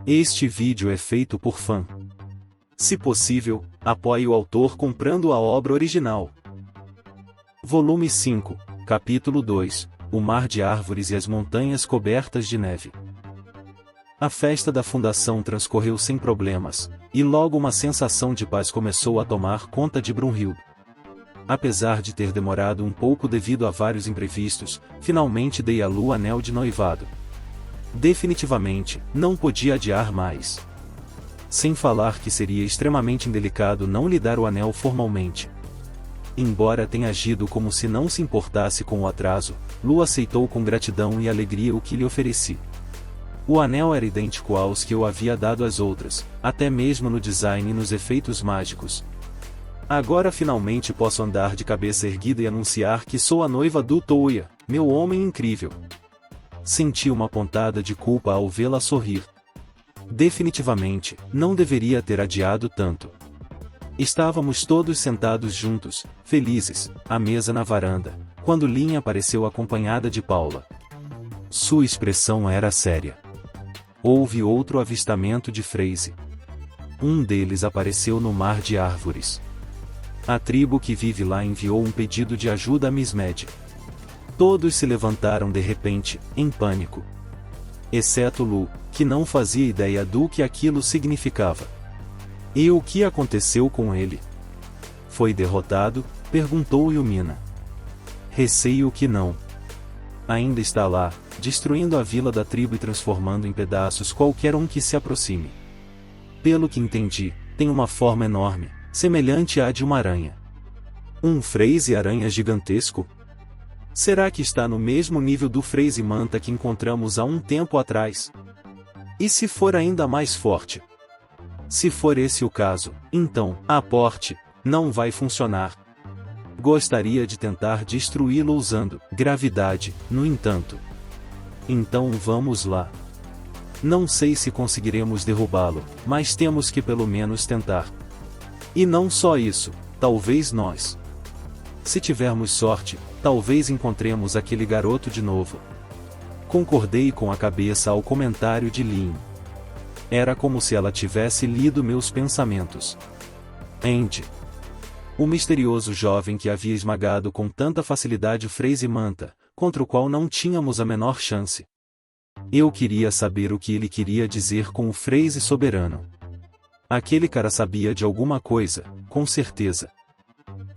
Este vídeo é feito por fã. Se possível, apoie o autor comprando a obra original. Volume 5, Capítulo 2, O Mar de Árvores e as Montanhas Cobertas de Neve. A festa da fundação transcorreu sem problemas, e logo uma sensação de paz começou a tomar conta de Brunhilde. Apesar de ter demorado um pouco devido a vários imprevistos, finalmente dei a Lu anel de noivado. Definitivamente, não podia adiar mais. Sem falar que seria extremamente indelicado não lhe dar o anel formalmente. Embora tenha agido como se não se importasse com o atraso, Lu aceitou com gratidão e alegria o que lhe ofereci. O anel era idêntico aos que eu havia dado às outras, até mesmo no design e nos efeitos mágicos. Agora finalmente posso andar de cabeça erguida e anunciar que sou a noiva do Touya, meu homem incrível. Senti uma pontada de culpa ao vê-la sorrir. Definitivamente, não deveria ter adiado tanto. Estávamos todos sentados juntos, felizes, à mesa na varanda, quando Lynn apareceu acompanhada de Paula. Sua expressão era séria. Houve outro avistamento de Freise. Um deles apareceu no Mar de Árvores. A tribo que vive lá enviou um pedido de ajuda a Miss Med. Todos se levantaram de repente, em pânico. Exceto Lu, que não fazia ideia do que aquilo significava. E o que aconteceu com ele? Foi derrotado? Perguntou Yumina. Receio que não. Ainda está lá, destruindo a vila da tribo e transformando em pedaços qualquer um que se aproxime. Pelo que entendi, tem uma forma enorme, semelhante à de uma aranha. Um Freise-aranha gigantesco? Será que está no mesmo nível do Freise-manta que encontramos há um tempo atrás? E se for ainda mais forte? Se for esse o caso, então, a aporte, não vai funcionar. Gostaria de tentar destruí-lo usando gravidade, no entanto. Então vamos lá. Não sei se conseguiremos derrubá-lo, mas temos que pelo menos tentar. E não só isso, talvez nós. Se tivermos sorte, talvez encontremos aquele garoto de novo. Concordei com a cabeça ao comentário de Lynn. Era como se ela tivesse lido meus pensamentos. Andy. O misterioso jovem que havia esmagado com tanta facilidade o Freise-manta, contra o qual não tínhamos a menor chance. Eu queria saber o que ele queria dizer com o Freise soberano. Aquele cara sabia de alguma coisa, com certeza.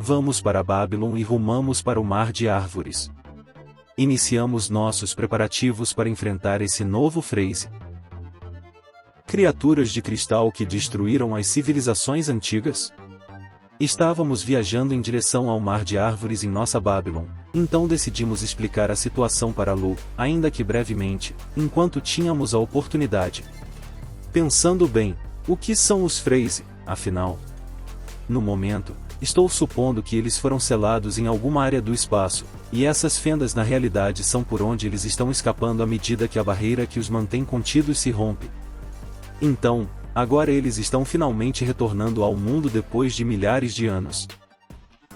Vamos para Babylon e rumamos para o Mar de Árvores. Iniciamos nossos preparativos para enfrentar esse novo Freise. Criaturas de cristal que destruíram as civilizações antigas? Estávamos viajando em direção ao Mar de Árvores em nossa Babylon, então decidimos explicar a situação para Lu, ainda que brevemente, enquanto tínhamos a oportunidade. Pensando bem, o que são os Freise, afinal? No momento, estou supondo que eles foram selados em alguma área do espaço, e essas fendas na realidade são por onde eles estão escapando à medida que a barreira que os mantém contidos se rompe. Então, agora eles estão finalmente retornando ao mundo depois de milhares de anos.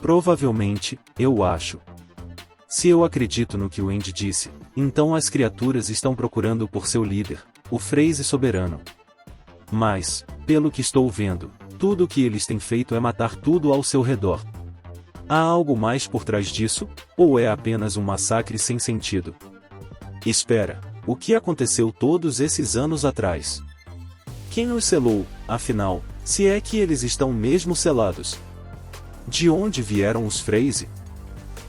Provavelmente, eu acho. Se eu acredito no que o Andy disse, então as criaturas estão procurando por seu líder, o Freise soberano. Mas, pelo que estou vendo, tudo o que eles têm feito é matar tudo ao seu redor. Há algo mais por trás disso, ou é apenas um massacre sem sentido? Espera, o que aconteceu todos esses anos atrás? Quem os selou, afinal, se é que eles estão mesmo selados? De onde vieram os Freise?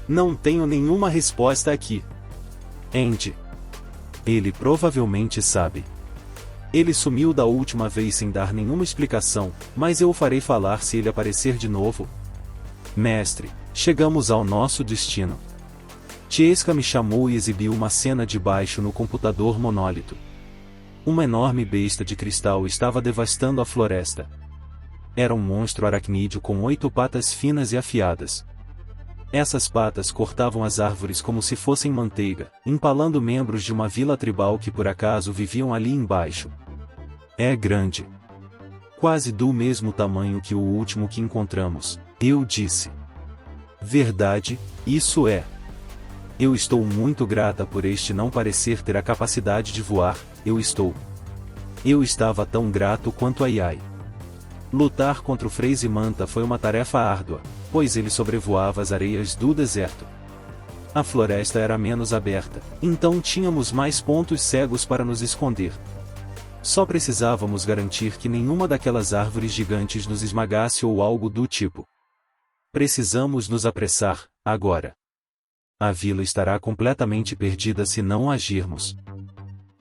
Não tenho nenhuma resposta aqui. Andy. Ele provavelmente sabe. Ele sumiu da última vez sem dar nenhuma explicação, mas eu o farei falar se ele aparecer de novo. Mestre, chegamos ao nosso destino. Tieska me chamou e exibiu uma cena de baixo no computador monólito. Uma enorme besta de cristal estava devastando a floresta. Era um monstro aracnídeo com 8 patas finas e afiadas. Essas patas cortavam as árvores como se fossem manteiga, empalando membros de uma vila tribal que por acaso viviam ali embaixo. É grande. Quase do mesmo tamanho que o último que encontramos, eu disse. Verdade, isso é. Eu estou muito grata por este não parecer ter a capacidade de voar, eu estou. Eu estava tão grato quanto a Yai. Lutar contra o Freeze Manta foi uma tarefa árdua, pois ele sobrevoava as areias do deserto. A floresta era menos aberta, então tínhamos mais pontos cegos para nos esconder. Só precisávamos garantir que nenhuma daquelas árvores gigantes nos esmagasse ou algo do tipo. Precisamos nos apressar, agora. A vila estará completamente perdida se não agirmos.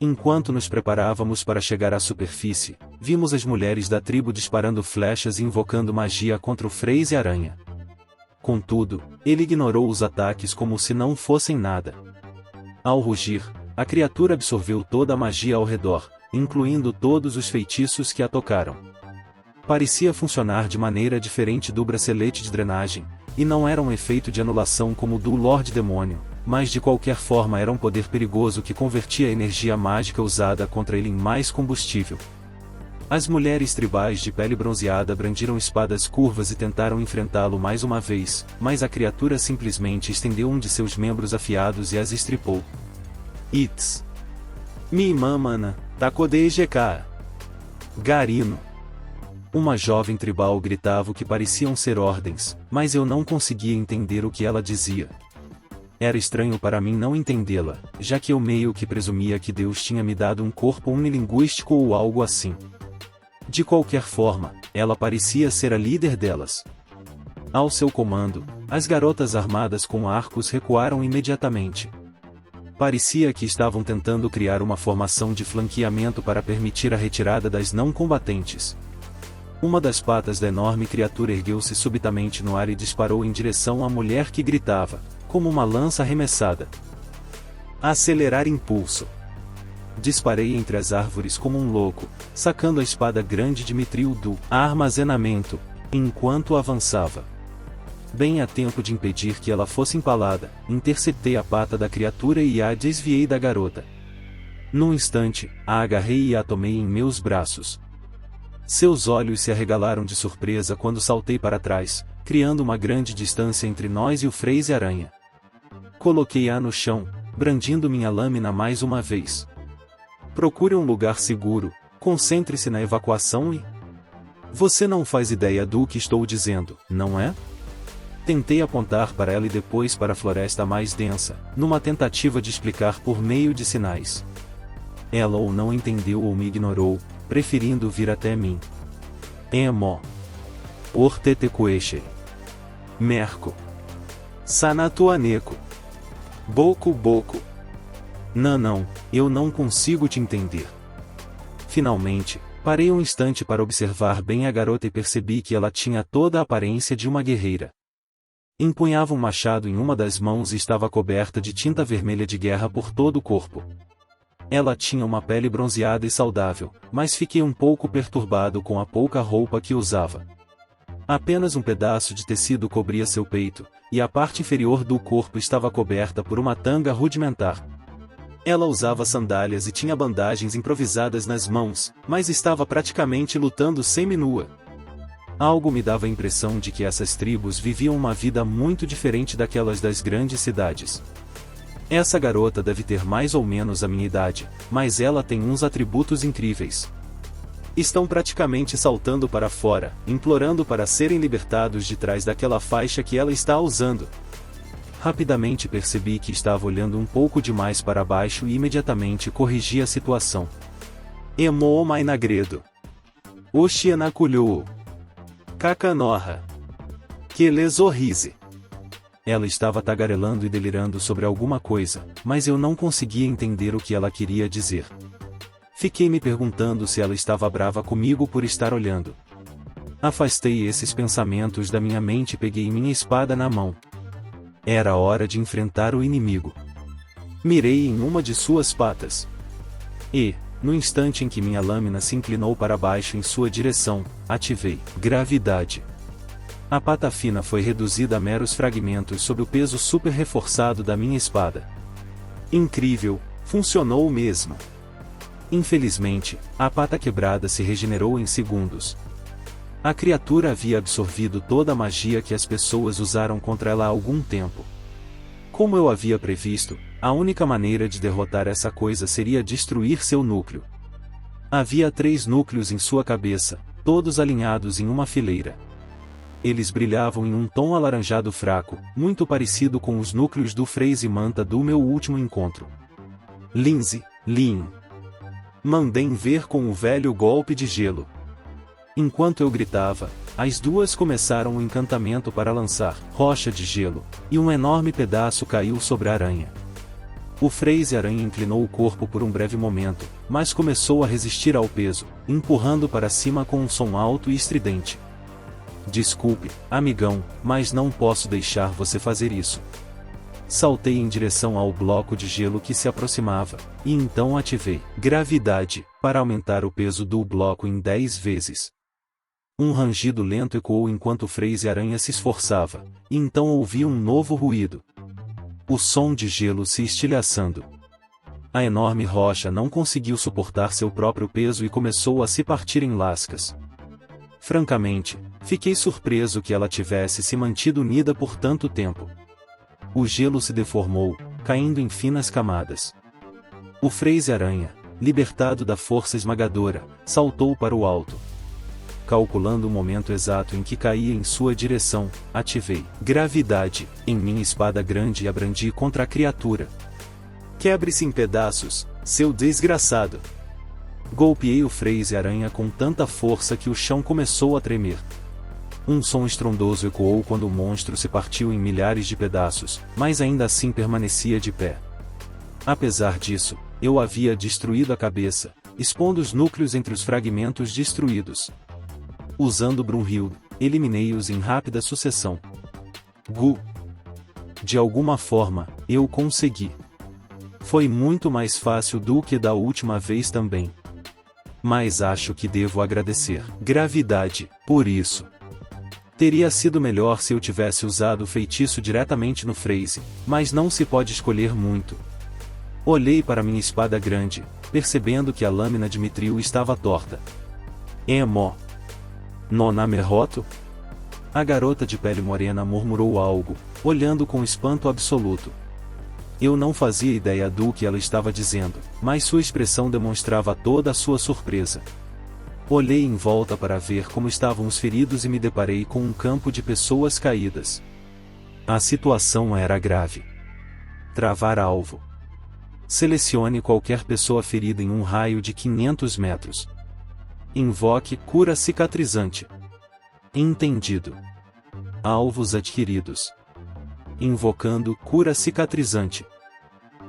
Enquanto nos preparávamos para chegar à superfície, vimos as mulheres da tribo disparando flechas e invocando magia contra o Freeze Aranha. Contudo, ele ignorou os ataques como se não fossem nada. Ao rugir, a criatura absorveu toda a magia ao redor, incluindo todos os feitiços que a tocaram. Parecia funcionar de maneira diferente do bracelete de drenagem, e não era um efeito de anulação como o do Lorde Demônio, mas de qualquer forma era um poder perigoso que convertia a energia mágica usada contra ele em mais combustível. As mulheres tribais de pele bronzeada brandiram espadas curvas e tentaram enfrentá-lo mais uma vez, mas a criatura simplesmente estendeu um de seus membros afiados e as estripou. It's mi mamana, takodejeka. Garino. Uma jovem tribal gritava o que pareciam ser ordens, mas eu não conseguia entender o que ela dizia. Era estranho para mim não entendê-la, já que eu meio que presumia que Deus tinha me dado um corpo unilinguístico ou algo assim. De qualquer forma, ela parecia ser a líder delas. Ao seu comando, as garotas armadas com arcos recuaram imediatamente. Parecia que estavam tentando criar uma formação de flanqueamento para permitir a retirada das não combatentes. Uma das patas da enorme criatura ergueu-se subitamente no ar e disparou em direção à mulher que gritava, como uma lança arremessada. Acelerar impulso. Disparei entre as árvores como um louco, sacando a espada grande de Mithril do armazenamento, enquanto avançava. Bem a tempo de impedir que ela fosse empalada, interceptei a pata da criatura e a desviei da garota. Num instante, a agarrei e a tomei em meus braços. Seus olhos se arregalaram de surpresa quando saltei para trás, criando uma grande distância entre nós e o Freeze Aranha. Coloquei-a no chão, brandindo minha lâmina mais uma vez. Procure um lugar seguro, concentre-se na evacuação e... Você não faz ideia do que estou dizendo, não é? Tentei apontar para ela e depois para a floresta mais densa, numa tentativa de explicar por meio de sinais. Ela ou não entendeu ou me ignorou, preferindo vir até mim. Emo. Ortetecoeche. Merco. Sanatuaneco. Boco boco. Não, eu não consigo te entender. Finalmente, parei um instante para observar bem a garota e percebi que ela tinha toda a aparência de uma guerreira. Empunhava um machado em uma das mãos e estava coberta de tinta vermelha de guerra por todo o corpo. Ela tinha uma pele bronzeada e saudável, mas fiquei um pouco perturbado com a pouca roupa que usava. Apenas um pedaço de tecido cobria seu peito, e a parte inferior do corpo estava coberta por uma tanga rudimentar. Ela usava sandálias e tinha bandagens improvisadas nas mãos, mas estava praticamente lutando semi-nua. Algo me dava a impressão de que essas tribos viviam uma vida muito diferente daquelas das grandes cidades. Essa garota deve ter mais ou menos a minha idade, mas ela tem uns atributos incríveis. Estão praticamente saltando para fora, implorando para serem libertados de trás daquela faixa que ela está usando. Rapidamente percebi que estava olhando um pouco demais para baixo e imediatamente corrigi a situação. Emo mainagredo. Oxianaculhou. Cacanorra. Quelezorrise. Ela estava tagarelando e delirando sobre alguma coisa, mas eu não conseguia entender o que ela queria dizer. Fiquei me perguntando se ela estava brava comigo por estar olhando. Afastei esses pensamentos da minha mente e peguei minha espada na mão. Era hora de enfrentar o inimigo. Mirei em uma de suas patas. E, no instante em que minha lâmina se inclinou para baixo em sua direção, ativei gravidade. A pata fina foi reduzida a meros fragmentos sob o peso super reforçado da minha espada. Incrível, funcionou mesmo. Infelizmente, a pata quebrada se regenerou em segundos. A criatura havia absorvido toda a magia que as pessoas usaram contra ela há algum tempo. Como eu havia previsto, a única maneira de derrotar essa coisa seria destruir seu núcleo. Havia 3 núcleos em sua cabeça, todos alinhados em uma fileira. Eles brilhavam em um tom alaranjado fraco, muito parecido com os núcleos do Freeze Manta do meu último encontro. Lindsay, Lin. Mandei ver com o velho golpe de gelo. Enquanto eu gritava, as duas começaram o encantamento para lançar rocha de gelo, e um enorme pedaço caiu sobre a aranha. O Freeze Aranha inclinou o corpo por um breve momento, mas começou a resistir ao peso, empurrando para cima com um som alto e estridente. Desculpe, amigão, mas não posso deixar você fazer isso. Saltei em direção ao bloco de gelo que se aproximava, e então ativei gravidade para aumentar o peso do bloco em 10 vezes. Um rangido lento ecoou enquanto o Freeze Aranha se esforçava, e então ouvi um novo ruído. O som de gelo se estilhaçando. A enorme rocha não conseguiu suportar seu próprio peso e começou a se partir em lascas. Francamente, fiquei surpreso que ela tivesse se mantido unida por tanto tempo. O gelo se deformou, caindo em finas camadas. O Freeze Aranha, libertado da força esmagadora, saltou para o alto. Calculando o momento exato em que caía em sua direção, ativei gravidade em minha espada grande e a brandi contra a criatura. Quebre-se em pedaços, seu desgraçado! Golpeei o Freeze Aranha com tanta força que o chão começou a tremer. Um som estrondoso ecoou quando o monstro se partiu em milhares de pedaços, mas ainda assim permanecia de pé. Apesar disso, eu havia destruído a cabeça, expondo os núcleos entre os fragmentos destruídos. Usando Brunhild, eliminei-os em rápida sucessão. De alguma forma, eu consegui. Foi muito mais fácil do que da última vez também. Mas acho que devo agradecer gravidade por isso. Teria sido melhor se eu tivesse usado o feitiço diretamente no Freeze, mas não se pode escolher muito. Olhei para minha espada grande, percebendo que a lâmina de Mithril estava torta. Emo. Nonamerroto? A garota de pele morena murmurou algo, olhando com espanto absoluto. Eu não fazia ideia do que ela estava dizendo, mas sua expressão demonstrava toda a sua surpresa. Olhei em volta para ver como estavam os feridos e me deparei com um campo de pessoas caídas. A situação era grave. Travar alvo. Selecione qualquer pessoa ferida em um raio de 500 metros. Invoque cura cicatrizante. Entendido. Alvos adquiridos. Invocando cura cicatrizante.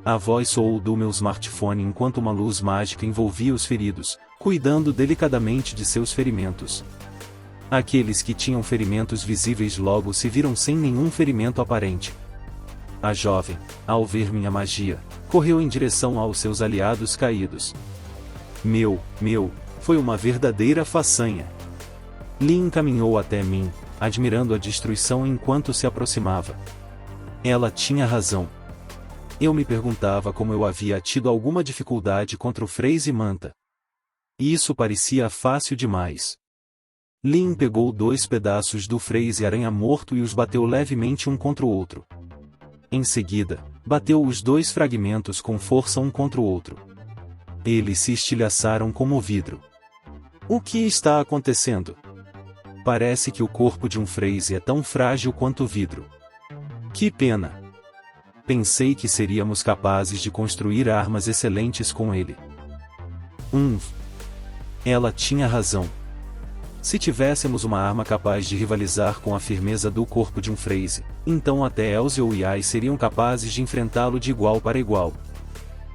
A voz soou do meu smartphone enquanto uma luz mágica envolvia os feridos, cuidando delicadamente de seus ferimentos. Aqueles que tinham ferimentos visíveis logo se viram sem nenhum ferimento aparente. A jovem, ao ver minha magia, correu em direção aos seus aliados caídos. Foi uma verdadeira façanha. Lin caminhou até mim, admirando a destruição enquanto se aproximava. Ela tinha razão. Eu me perguntava como eu havia tido alguma dificuldade contra o Freeze Manta. Isso parecia fácil demais. Lin pegou 2 pedaços do Freeze Aranha morto e os bateu levemente um contra o outro. Em seguida, bateu os 2 fragmentos com força um contra o outro. Eles se estilhaçaram como vidro. O que está acontecendo? Parece que o corpo de um Freeze é tão frágil quanto o vidro. Que pena! Pensei que seríamos capazes de construir armas excelentes com ele. Ela tinha razão. Se tivéssemos uma arma capaz de rivalizar com a firmeza do corpo de um Freeze, então até Elze ou Yai seriam capazes de enfrentá-lo de igual para igual.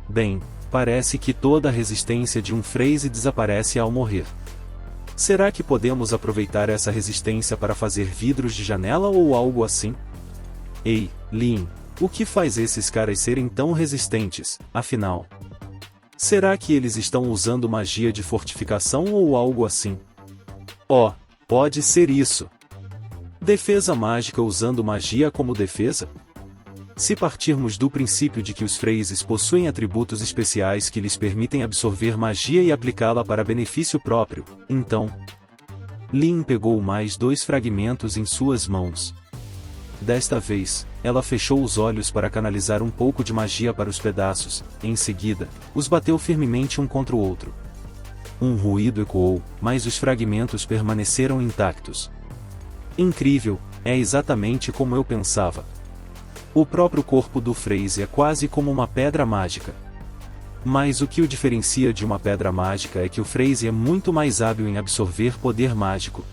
Bem, parece que toda a resistência de um Freeze desaparece ao morrer. Será que podemos aproveitar essa resistência para fazer vidros de janela ou algo assim? Ei, Lin, o que faz esses caras serem tão resistentes, afinal? Será que eles estão usando magia de fortificação ou algo assim? Oh, pode ser isso. Defesa mágica usando magia como defesa? Se partirmos do princípio de que os Freezes possuem atributos especiais que lhes permitem absorver magia e aplicá-la para benefício próprio, então... Lin pegou mais 2 fragmentos em suas mãos. Desta vez, ela fechou os olhos para canalizar um pouco de magia para os pedaços, em seguida, os bateu firmemente um contra o outro. Um ruído ecoou, mas os fragmentos permaneceram intactos. Incrível, é exatamente como eu pensava. O próprio corpo do Freeze é quase como uma pedra mágica. Mas o que o diferencia de uma pedra mágica é que o Freeze é muito mais hábil em absorver poder mágico.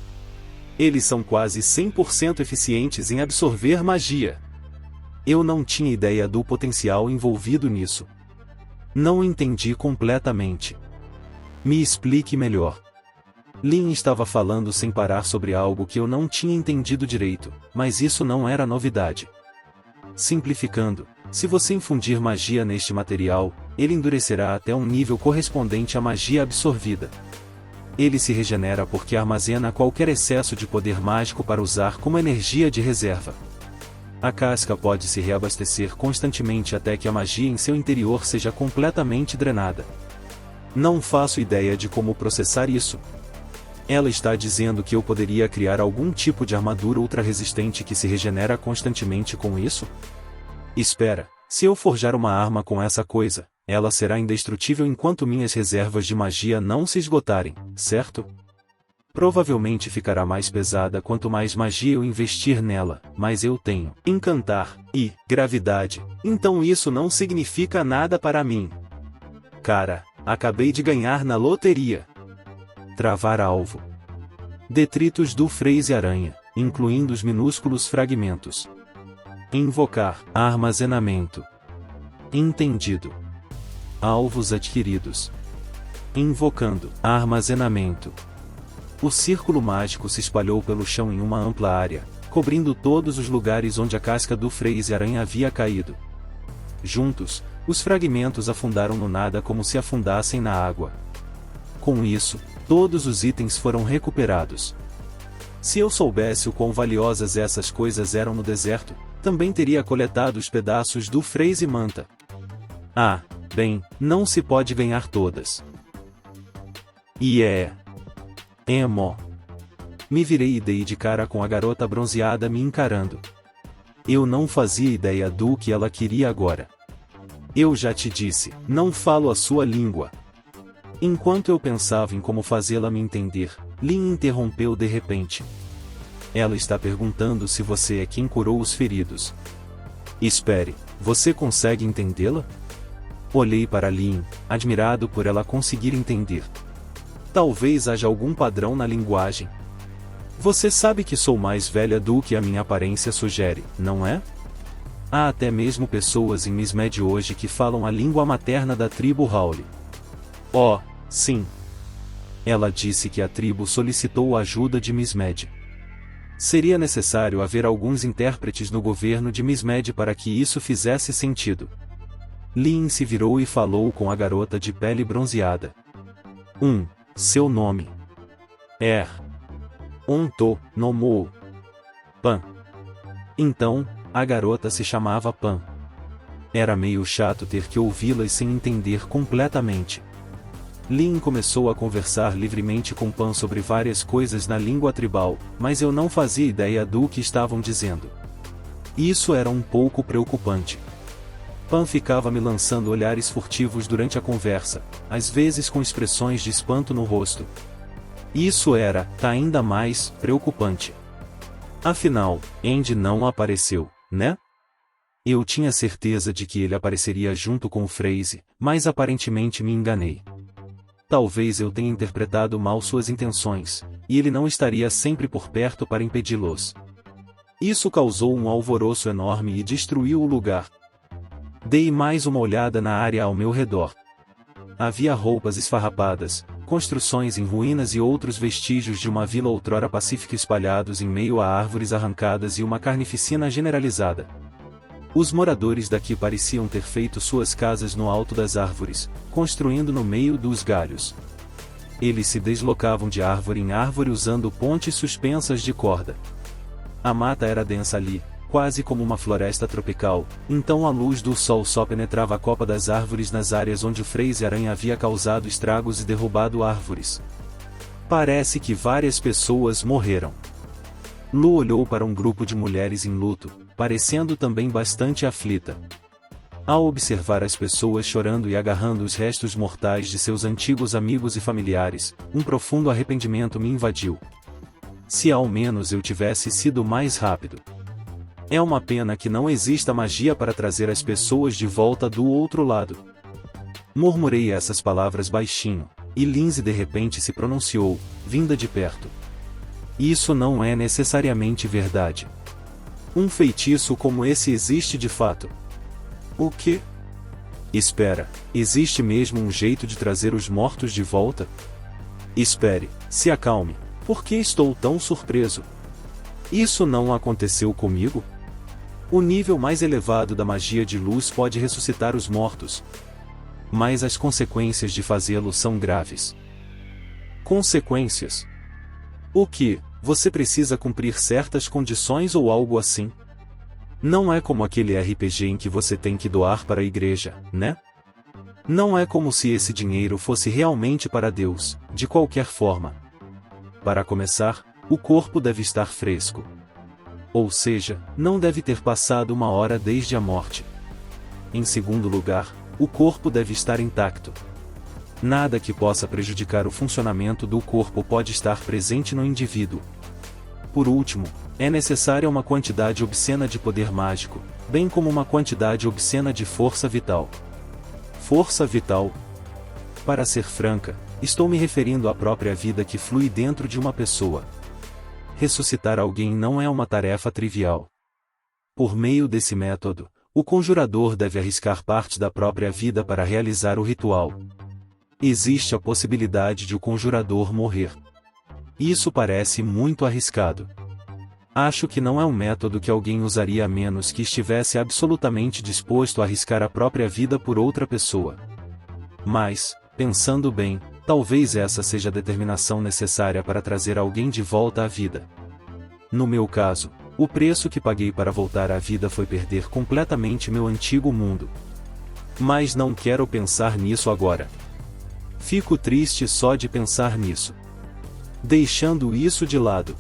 Eles são quase 100% eficientes em absorver magia. Eu não tinha ideia do potencial envolvido nisso. Não entendi completamente. Me explique melhor. Lin estava falando sem parar sobre algo que eu não tinha entendido direito, mas isso não era novidade. Simplificando, se você infundir magia neste material, ele endurecerá até um nível correspondente à magia absorvida. Ele se regenera porque armazena qualquer excesso de poder mágico para usar como energia de reserva. A casca pode se reabastecer constantemente até que a magia em seu interior seja completamente drenada. Não faço ideia de como processar isso. Ela está dizendo que eu poderia criar algum tipo de armadura ultra-resistente que se regenera constantemente com isso? Espera, se eu forjar uma arma com essa coisa, ela será indestrutível enquanto minhas reservas de magia não se esgotarem, certo? Provavelmente ficará mais pesada quanto mais magia eu investir nela, mas eu tenho encantar e gravidade, então isso não significa nada para mim. Cara, acabei de ganhar na loteria. Travar alvo. Detritos do Freeze Aranha, incluindo os minúsculos fragmentos. Invocar armazenamento. Entendido. Alvos adquiridos. Invocando armazenamento. O círculo mágico se espalhou pelo chão em uma ampla área, cobrindo todos os lugares onde a casca do Freeze Aranha havia caído. Juntos, os fragmentos afundaram no nada como se afundassem na água. Com isso, todos os itens foram recuperados. Se eu soubesse o quão valiosas essas coisas eram no deserto, também teria coletado os pedaços do Freeze Manta. Ah, bem, não se pode ganhar todas. Emo. Me virei e dei de cara com a garota bronzeada me encarando. Eu não fazia ideia do que ela queria agora. Eu já te disse, não falo a sua língua. Enquanto eu pensava em como fazê-la me entender, Lin interrompeu de repente. Ela está perguntando se você é quem curou os feridos. Espere, você consegue entendê-la? Olhei para Lin, admirado por ela conseguir entender. Talvez haja algum padrão na linguagem. Você sabe que sou mais velha do que a minha aparência sugere, não é? Há até mesmo pessoas em Mismed hoje que falam a língua materna da tribo Howley. Oh, sim. Ela disse que a tribo solicitou a ajuda de Mismed. Seria necessário haver alguns intérpretes no governo de Mismed para que isso fizesse sentido. Lin se virou e falou com a garota de pele bronzeada. Seu nome. Onto, no Mo. Pan. Então, a garota se chamava Pan. Era meio chato ter que ouvi-las sem entender completamente. Lin começou a conversar livremente com Pan sobre várias coisas na língua tribal, mas eu não fazia ideia do que estavam dizendo. Isso era um pouco preocupante. Pan ficava me lançando olhares furtivos durante a conversa, às vezes com expressões de espanto no rosto. Isso era, ainda mais, preocupante. Afinal, Andy não apareceu, né? Eu tinha certeza de que ele apareceria junto com o Freeze, mas aparentemente me enganei. Talvez eu tenha interpretado mal suas intenções, e ele não estaria sempre por perto para impedi-los. Isso causou um alvoroço enorme e destruiu o lugar. Dei mais uma olhada na área ao meu redor. Havia roupas esfarrapadas, construções em ruínas e outros vestígios de uma vila outrora pacífica espalhados em meio a árvores arrancadas e uma carnificina generalizada. Os moradores daqui pareciam ter feito suas casas no alto das árvores, construindo no meio dos galhos. Eles se deslocavam de árvore em árvore usando pontes suspensas de corda. A mata era densa ali, quase como uma floresta tropical, então a luz do sol só penetrava a copa das árvores nas áreas onde o Freeze Aranha havia causado estragos e derrubado árvores. Parece que várias pessoas morreram. Lu olhou para um grupo de mulheres em luto, parecendo também bastante aflita. Ao observar as pessoas chorando e agarrando os restos mortais de seus antigos amigos e familiares, um profundo arrependimento me invadiu. Se ao menos eu tivesse sido mais rápido. É uma pena que não exista magia para trazer as pessoas de volta do outro lado. Murmurei essas palavras baixinho, e Lindsay de repente se pronunciou, vinda de perto. Isso não é necessariamente verdade. Um feitiço como esse existe de fato. O quê? Espera, existe mesmo um jeito de trazer os mortos de volta? Espere, se acalme, por que estou tão surpreso? Isso não aconteceu comigo? O nível mais elevado da magia de luz pode ressuscitar os mortos. Mas as consequências de fazê-lo são graves. Consequências? O que? Você precisa cumprir certas condições ou algo assim? Não é como aquele RPG em que você tem que doar para a igreja, né? Não é como se esse dinheiro fosse realmente para Deus, de qualquer forma. Para começar, o corpo deve estar fresco. Ou seja, não deve ter passado 1 hora desde a morte. Em segundo lugar, o corpo deve estar intacto. Nada que possa prejudicar o funcionamento do corpo pode estar presente no indivíduo. Por último, é necessária uma quantidade obscena de poder mágico, bem como uma quantidade obscena de força vital. Força vital? Para ser franca, estou me referindo à própria vida que flui dentro de uma pessoa. Ressuscitar alguém não é uma tarefa trivial. Por meio desse método, o conjurador deve arriscar parte da própria vida para realizar o ritual. Existe a possibilidade de o conjurador morrer. Isso parece muito arriscado. Acho que não é um método que alguém usaria a menos que estivesse absolutamente disposto a arriscar a própria vida por outra pessoa. Mas, pensando bem, talvez essa seja a determinação necessária para trazer alguém de volta à vida. No meu caso, o preço que paguei para voltar à vida foi perder completamente meu antigo mundo. Mas não quero pensar nisso agora. Fico triste só de pensar nisso. Deixando isso de lado.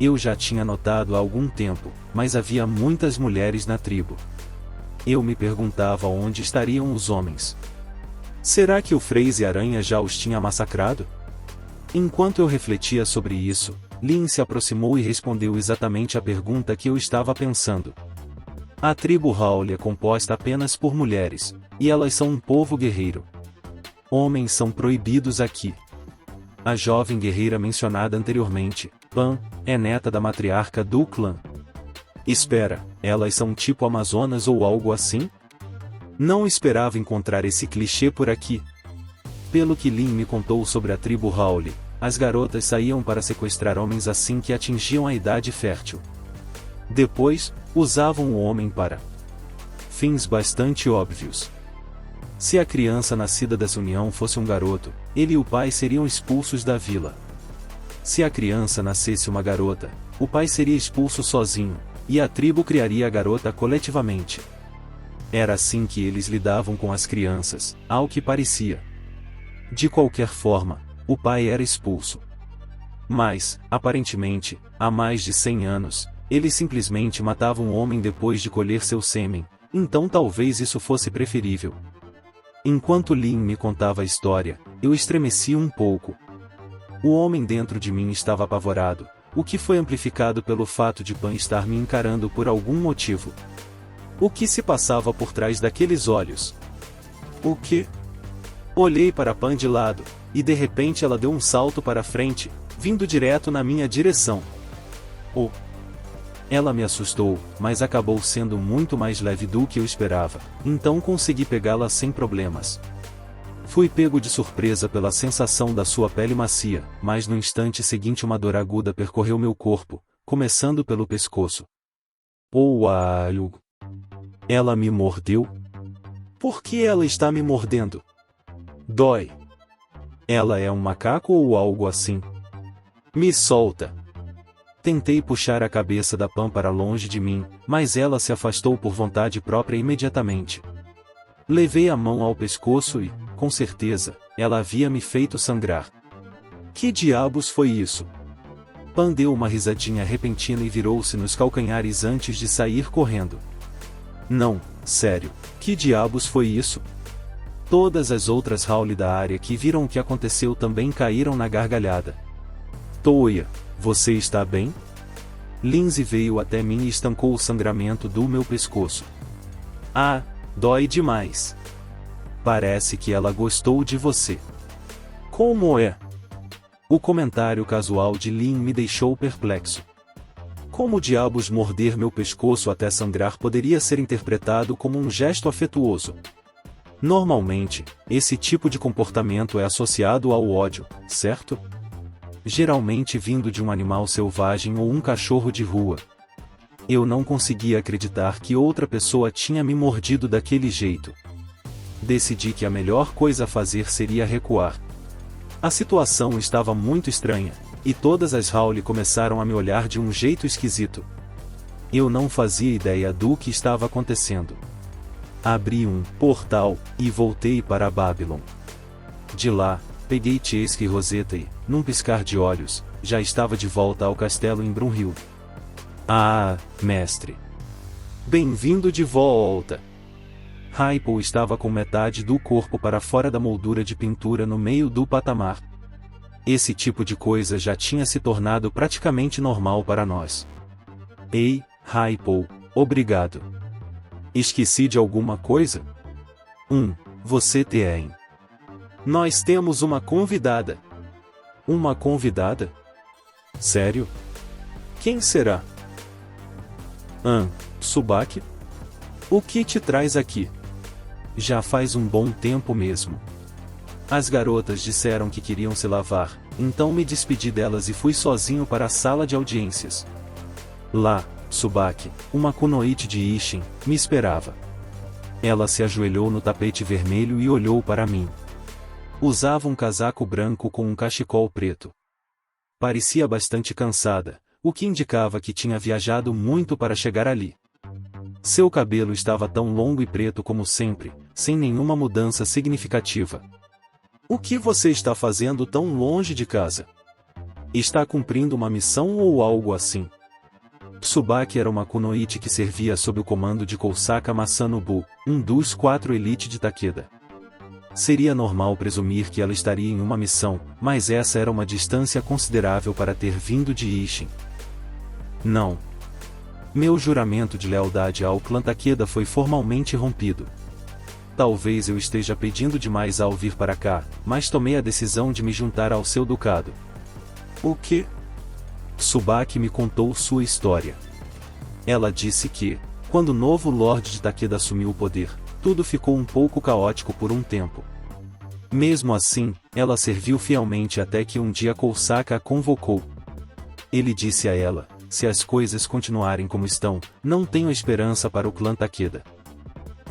Eu já tinha notado há algum tempo, mas havia muitas mulheres na tribo. Eu me perguntava onde estariam os homens. Será que o Freeze Aranha já os tinha massacrado? Enquanto eu refletia sobre isso, Lynn se aproximou e respondeu exatamente a pergunta que eu estava pensando. A tribo Howl é composta apenas por mulheres, e elas são um povo guerreiro. Homens são proibidos aqui. A jovem guerreira mencionada anteriormente, Pan, é neta da matriarca do clã. Espera, elas são tipo Amazonas ou algo assim? Não esperava encontrar esse clichê por aqui. Pelo que Lynn me contou sobre a tribo Howl, as garotas saíam para sequestrar homens assim que atingiam a idade fértil. Depois, usavam o homem para fins bastante óbvios. Se a criança nascida dessa união fosse um garoto, ele e o pai seriam expulsos da vila. Se a criança nascesse uma garota, o pai seria expulso sozinho, e a tribo criaria a garota coletivamente. Era assim que eles lidavam com as crianças, ao que parecia. De qualquer forma, o pai era expulso. Mas, aparentemente, há mais de 100 anos, eles simplesmente matavam o homem depois de colher seu sêmen, então talvez isso fosse preferível. Enquanto Lynn me contava a história, eu estremeci um pouco. O homem dentro de mim estava apavorado, o que foi amplificado pelo fato de Pan estar me encarando por algum motivo. O que se passava por trás daqueles olhos? O que? Olhei para Pan de lado, e de repente ela deu um salto para frente, vindo direto na minha direção. Oh! Ela me assustou, mas acabou sendo muito mais leve do que eu esperava, então consegui pegá-la sem problemas. Fui pego de surpresa pela sensação da sua pele macia, mas no instante seguinte uma dor aguda percorreu meu corpo, começando pelo pescoço. Oh, ela me mordeu? Por que ela está me mordendo? Dói. Ela é um macaco ou algo assim? Me solta. Tentei puxar a cabeça da Pan para longe de mim, mas ela se afastou por vontade própria imediatamente. Levei a mão ao pescoço e, com certeza, ela havia me feito sangrar. Que diabos foi isso? Pan deu uma risadinha repentina e virou-se nos calcanhares antes de sair correndo. Não, Sério, que diabos foi isso? Todas as outras Howley da área que viram o que aconteceu também caíram na gargalhada. Toya, você está bem? Lindsay veio até mim e estancou o sangramento do meu pescoço. Ah, dói demais. Parece que ela gostou de você. Como é? O comentário casual de Lynn me deixou perplexo. Como diabos morder meu pescoço até sangrar poderia ser interpretado como um gesto afetuoso? Normalmente, esse tipo de comportamento é associado ao ódio, certo? Geralmente vindo de um animal selvagem ou um cachorro de rua. Eu não conseguia acreditar que outra pessoa tinha me mordido daquele jeito. Decidi que a melhor coisa a fazer seria recuar. A situação estava muito estranha, e todas as Howley começaram a me olhar de um jeito esquisito. Eu não fazia ideia do que estava acontecendo. Abri um portal e voltei para Babylon. De lá, peguei Chase e Rosetta e, num piscar de olhos, já estava de volta ao castelo em Brunhild. Ah, mestre! Bem-vindo de volta! Hypole estava com metade do corpo para fora da moldura de pintura no meio do patamar. Esse tipo de coisa já tinha se tornado praticamente normal para nós. Ei, Hypole, obrigado. Esqueci de alguma coisa? Você tem. Nós temos uma convidada. Uma convidada? Sério? Quem será? Tsubaki? O que te traz aqui? Já faz um bom tempo mesmo. As garotas disseram que queriam se lavar, então me despedi delas e fui sozinho para a sala de audiências. Lá, Tsubaki, uma kunoichi de Isshin, me esperava. Ela se ajoelhou no tapete vermelho e olhou para mim. Usava um casaco branco com um cachecol preto. Parecia bastante cansada, o que indicava que tinha viajado muito para chegar ali. Seu cabelo estava tão longo e preto como sempre, sem nenhuma mudança significativa. O que você está fazendo tão longe de casa? Está cumprindo uma missão ou algo assim? Tsubaki era uma kunoichi que servia sob o comando de Kousaka Masanobu, um dos 4 elite de Takeda. Seria normal presumir que ela estaria em uma missão, mas essa era uma distância considerável para ter vindo de Isshin. Não. Meu juramento de lealdade ao clã Takeda foi formalmente rompido. Talvez eu esteja pedindo demais ao vir para cá, mas tomei a decisão de me juntar ao seu ducado. O quê? Tsubaki me contou sua história. Ela disse que, quando o novo Lorde de Takeda assumiu o poder, tudo ficou um pouco caótico por um tempo. Mesmo assim, ela serviu fielmente até que um dia Kousaka a convocou. Ele disse a ela: se as coisas continuarem como estão, não tenho esperança para o clã Takeda.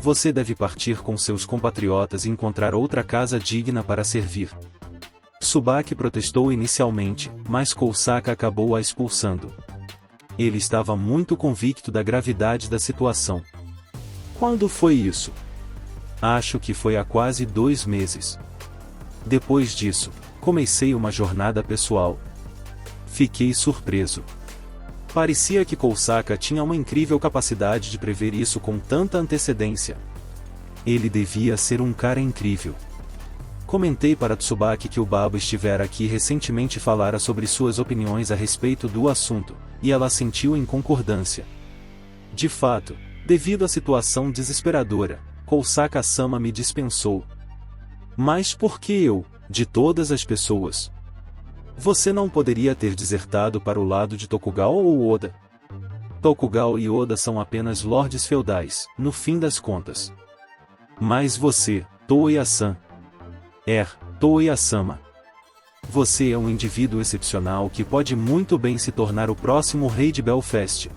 Você deve partir com seus compatriotas e encontrar outra casa digna para servir. Tsubaki protestou inicialmente, mas Kousaka acabou a expulsando. Ele estava muito convicto da gravidade da situação. Quando foi isso? Acho que foi há quase 2 meses. Depois disso, comecei uma jornada pessoal. Fiquei surpreso. Parecia que Kousaka tinha uma incrível capacidade de prever isso com tanta antecedência. Ele devia ser um cara incrível. Comentei para Tsubaki que o Babo estivera aqui recentemente e falara sobre suas opiniões a respeito do assunto, e ela assentiu em concordância. De fato, devido à situação desesperadora, Kousaka-sama me dispensou. Mas por que eu, de todas as pessoas? Você não poderia ter desertado para o lado de Tokugawa ou Oda? Tokugawa e Oda são apenas lordes feudais, no fim das contas. Mas você, Toya-san. Toya-sama. Você é um indivíduo excepcional que pode muito bem se tornar o próximo rei de Belfast.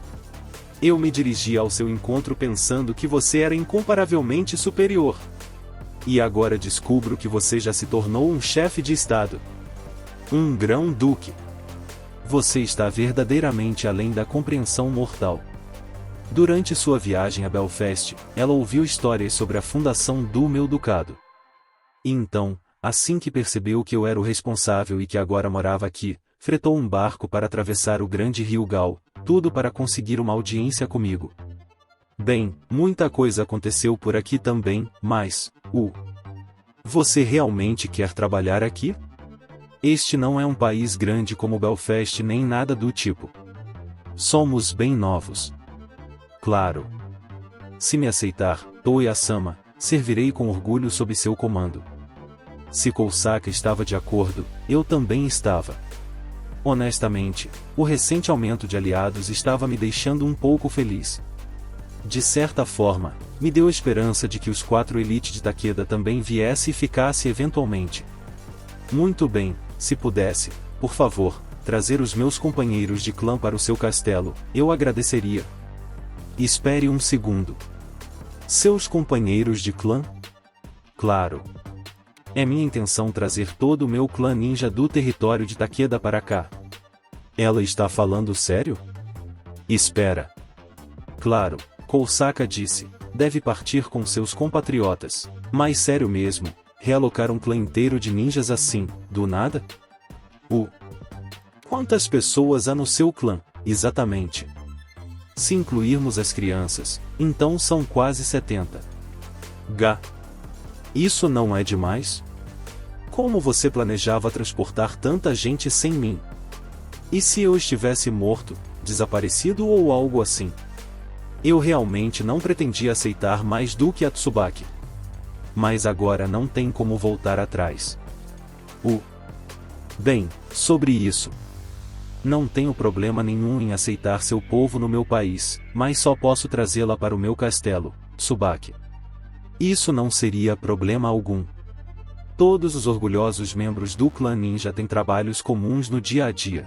Eu me dirigi ao seu encontro pensando que você era incomparavelmente superior. E agora descubro que você já se tornou um chefe de estado. Um grão-duque. Você está verdadeiramente além da compreensão mortal. Durante sua viagem a Belfast, ela ouviu histórias sobre a fundação do meu ducado. E então, assim que percebeu que eu era o responsável e que agora morava aqui, fretou um barco para atravessar o grande rio Gal, tudo para conseguir uma audiência comigo. Bem, muita coisa aconteceu por aqui também, mas, você realmente quer trabalhar aqui? Este não é um país grande como Belfast nem nada do tipo. Somos bem novos. Claro. Se me aceitar, Toya-sama, servirei com orgulho sob seu comando. Se Kousaka estava de acordo, eu também estava. Honestamente, o recente aumento de aliados estava me deixando um pouco feliz. De certa forma, me deu esperança de que os 4 Elite de Takeda também viesse e ficasse eventualmente. Muito bem, se pudesse, por favor, trazer os meus companheiros de clã para o seu castelo, eu agradeceria. Espere um segundo. Seus companheiros de clã? Claro. É minha intenção trazer todo o meu clã ninja do território de Takeda para cá. Ela está falando sério? Espera. Claro, Kousaka disse, deve partir com seus compatriotas. Mas sério mesmo, realocar um clã inteiro de ninjas assim, do nada? Quantas pessoas há no seu clã, exatamente? Se incluirmos as crianças, então são quase 70. Isso não é demais? Como você planejava transportar tanta gente sem mim? E se eu estivesse morto, desaparecido ou algo assim? Eu realmente não pretendia aceitar mais do que a Tsubaki. Mas agora não tem como voltar atrás. Bem, sobre isso. Não tenho problema nenhum em aceitar seu povo no meu país, mas só posso trazê-la para o meu castelo, Tsubaki. Isso não seria problema algum. Todos os orgulhosos membros do clã ninja têm trabalhos comuns no dia a dia.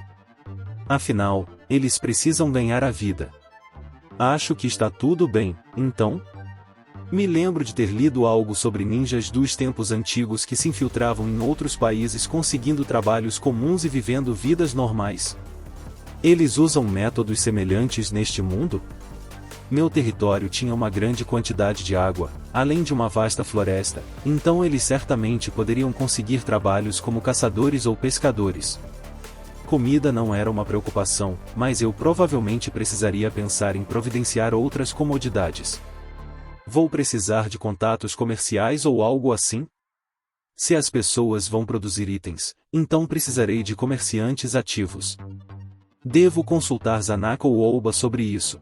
Afinal, eles precisam ganhar a vida. Acho que está tudo bem, então? Me lembro de ter lido algo sobre ninjas dos tempos antigos que se infiltravam em outros países conseguindo trabalhos comuns e vivendo vidas normais. Eles usam métodos semelhantes neste mundo? Meu território tinha uma grande quantidade de água, além de uma vasta floresta, então eles certamente poderiam conseguir trabalhos como caçadores ou pescadores. Comida não era uma preocupação, mas eu provavelmente precisaria pensar em providenciar outras comodidades. Vou precisar de contatos comerciais ou algo assim? Se as pessoas vão produzir itens, então precisarei de comerciantes ativos. Devo consultar Zanako ou Oba sobre isso.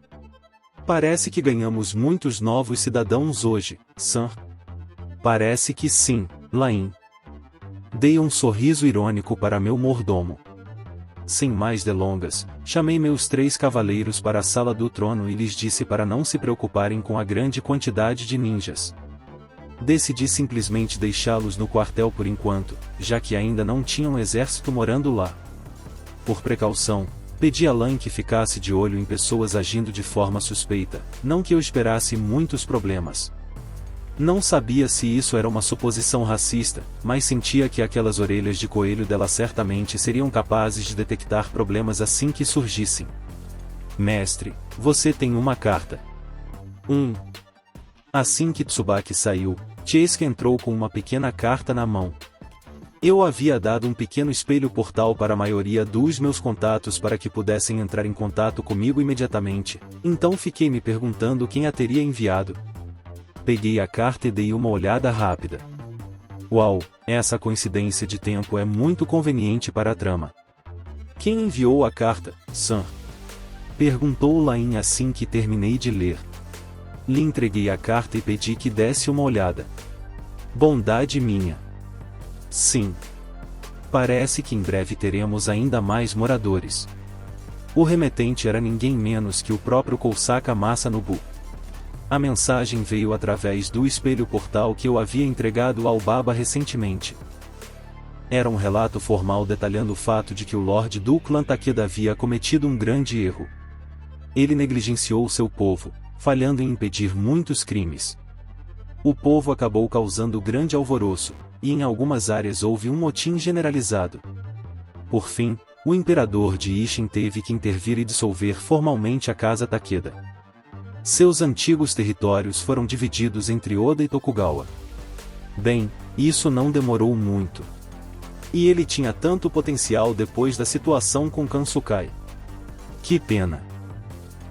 Parece que ganhamos muitos novos cidadãos hoje, San. Parece que sim, Lain. Dei um sorriso irônico para meu mordomo. Sem mais delongas, chamei meus 3 cavaleiros para a sala do trono e lhes disse para não se preocuparem com a grande quantidade de ninjas. Decidi simplesmente deixá-los no quartel por enquanto, já que ainda não tinha um exército morando lá. Por precaução, pedi a Lan que ficasse de olho em pessoas agindo de forma suspeita, não que eu esperasse muitos problemas. Não sabia se isso era uma suposição racista, mas sentia que aquelas orelhas de coelho dela certamente seriam capazes de detectar problemas assim que surgissem. Mestre, você tem uma carta. Assim que Tsubaki saiu, Chiesuke entrou com uma pequena carta na mão. Eu havia dado um pequeno espelho portal para a maioria dos meus contatos para que pudessem entrar em contato comigo imediatamente, então fiquei me perguntando quem a teria enviado. Peguei a carta e dei uma olhada rápida. Uau, essa coincidência de tempo é muito conveniente para a trama. Quem enviou a carta, San? Perguntou Lain assim que terminei de ler. Lhe entreguei a carta e pedi que desse uma olhada. Bondade minha. Sim. Parece que em breve teremos ainda mais moradores. O remetente era ninguém menos que o próprio Kousaka Masanobu. A mensagem veio através do espelho portal que eu havia entregado ao Baba recentemente. Era um relato formal detalhando o fato de que o Lorde do clã Takeda havia cometido um grande erro. Ele negligenciou seu povo, falhando em impedir muitos crimes. O povo acabou causando grande alvoroço, e em algumas áreas houve um motim generalizado. Por fim, o imperador de Ishin teve que intervir e dissolver formalmente a casa Takeda. Seus antigos territórios foram divididos entre Oda e Tokugawa. Bem, isso não demorou muito. E ele tinha tanto potencial depois da situação com Kansukai. Que pena.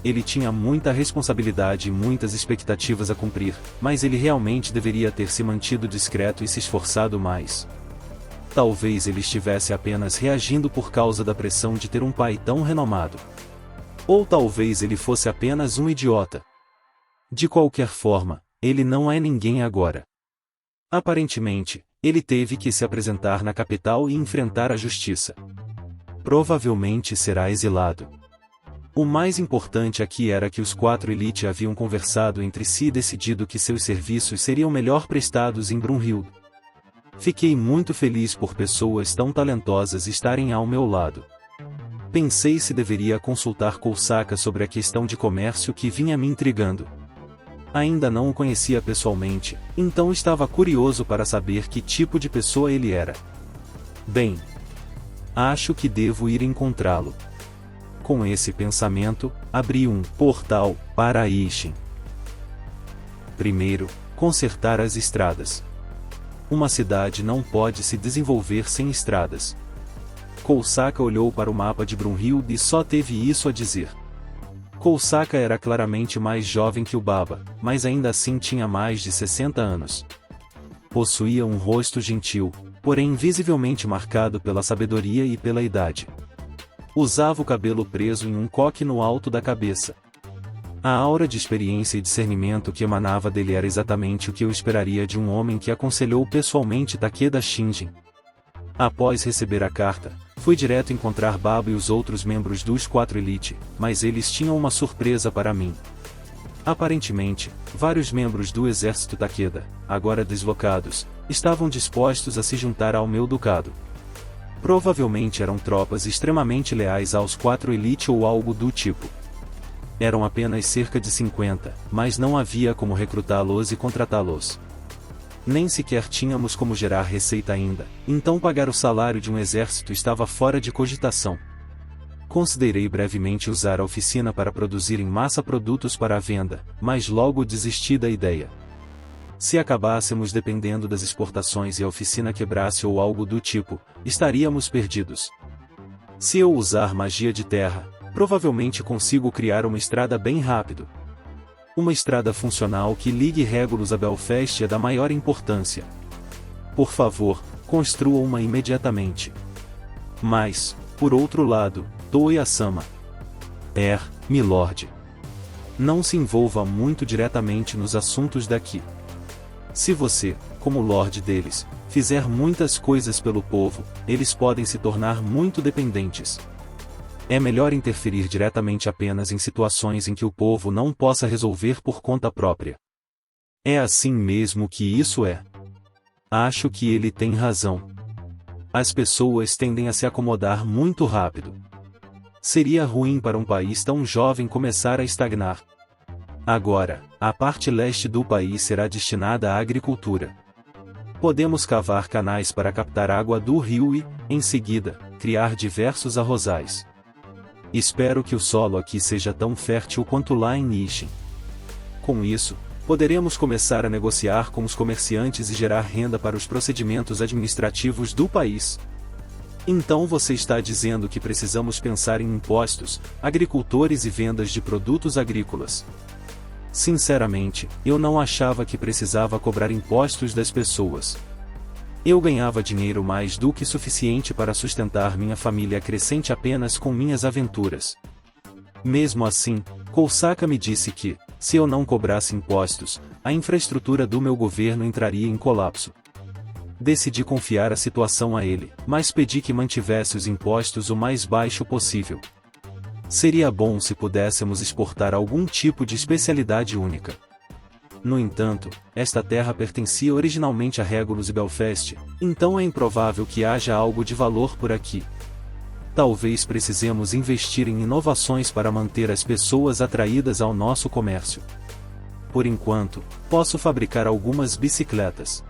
ele tinha muita responsabilidade e muitas expectativas a cumprir, mas ele realmente deveria ter se mantido discreto e se esforçado mais. Talvez ele estivesse apenas reagindo por causa da pressão de ter um pai tão renomado. Ou talvez ele fosse apenas um idiota. De qualquer forma, ele não é ninguém agora. Aparentemente, ele teve que se apresentar na capital e enfrentar a justiça. Provavelmente será exilado. O mais importante aqui era que os 4 Elite haviam conversado entre si e decidido que seus serviços seriam melhor prestados em Brunhild. Fiquei muito feliz por pessoas tão talentosas estarem ao meu lado. Pensei se deveria consultar Cousaka sobre a questão de comércio que vinha me intrigando. Ainda não o conhecia pessoalmente, então estava curioso para saber que tipo de pessoa ele era. Bem, acho que devo ir encontrá-lo. Com esse pensamento, abri um portal para Ishin. Primeiro, consertar as estradas. Uma cidade não pode se desenvolver sem estradas. Cousaka olhou para o mapa de Brunhild e só teve isso a dizer. Cousaka era claramente mais jovem que o Baba, mas ainda assim tinha mais de 60 anos. Possuía um rosto gentil, porém visivelmente marcado pela sabedoria e pela idade. Usava o cabelo preso em um coque no alto da cabeça. A aura de experiência e discernimento que emanava dele era exatamente o que eu esperaria de um homem que aconselhou pessoalmente Takeda Shinjin. Após receber a carta, fui direto encontrar Baba e os outros membros dos 4 Elite, mas eles tinham uma surpresa para mim. Aparentemente, vários membros do exército Takeda, agora deslocados, estavam dispostos a se juntar ao meu ducado. Provavelmente eram tropas extremamente leais aos 4 Elite ou algo do tipo. Eram apenas cerca de 50, mas não havia como recrutá-los e contratá-los. Nem sequer tínhamos como gerar receita ainda, então pagar o salário de um exército estava fora de cogitação. Considerei brevemente usar a oficina para produzir em massa produtos para a venda, mas logo desisti da ideia. Se acabássemos dependendo das exportações e a oficina quebrasse ou algo do tipo, estaríamos perdidos. Se eu usar magia de terra, provavelmente consigo criar uma estrada bem rápido. Uma estrada funcional que ligue Regulus a Belfast é da maior importância. Por favor, construa uma imediatamente. Mas, por outro lado, Toya-sama. Milord. Não se envolva muito diretamente nos assuntos daqui. Se você, como Lorde deles, fizer muitas coisas pelo povo, eles podem se tornar muito dependentes. É melhor interferir diretamente apenas em situações em que o povo não possa resolver por conta própria. É assim mesmo que isso é. Acho que ele tem razão. As pessoas tendem a se acomodar muito rápido. Seria ruim para um país tão jovem começar a estagnar. Agora, a parte leste do país será destinada à agricultura. Podemos cavar canais para captar água do rio e, em seguida, criar diversos arrozais. Espero que o solo aqui seja tão fértil quanto lá em Ishin. Com isso, poderemos começar a negociar com os comerciantes e gerar renda para os procedimentos administrativos do país. Então você está dizendo que precisamos pensar em impostos, agricultores e vendas de produtos agrícolas. Sinceramente, eu não achava que precisava cobrar impostos das pessoas. Eu ganhava dinheiro mais do que suficiente para sustentar minha família crescente apenas com minhas aventuras. Mesmo assim, Cousaka me disse que, se eu não cobrasse impostos, a infraestrutura do meu governo entraria em colapso. Decidi confiar a situação a ele, mas pedi que mantivesse os impostos o mais baixo possível. Seria bom se pudéssemos exportar algum tipo de especialidade única. No entanto, esta terra pertencia originalmente a Regulus e Belfast, então é improvável que haja algo de valor por aqui. Talvez precisemos investir em inovações para manter as pessoas atraídas ao nosso comércio. Por enquanto, posso fabricar algumas bicicletas.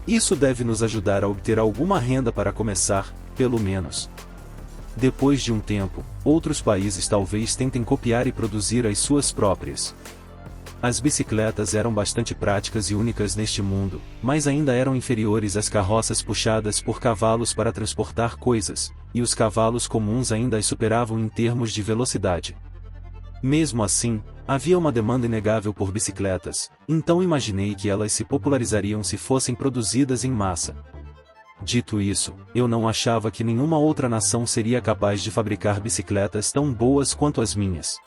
Isso deve nos ajudar a obter alguma renda para começar, pelo menos. Depois de um tempo, outros países talvez tentem copiar e produzir as suas próprias. As bicicletas eram bastante práticas e únicas neste mundo, mas ainda eram inferiores às carroças puxadas por cavalos para transportar coisas, e os cavalos comuns ainda as superavam em termos de velocidade. Mesmo assim, havia uma demanda inegável por bicicletas, então imaginei que elas se popularizariam se fossem produzidas em massa. Dito isso, eu não achava que nenhuma outra nação seria capaz de fabricar bicicletas tão boas quanto as minhas.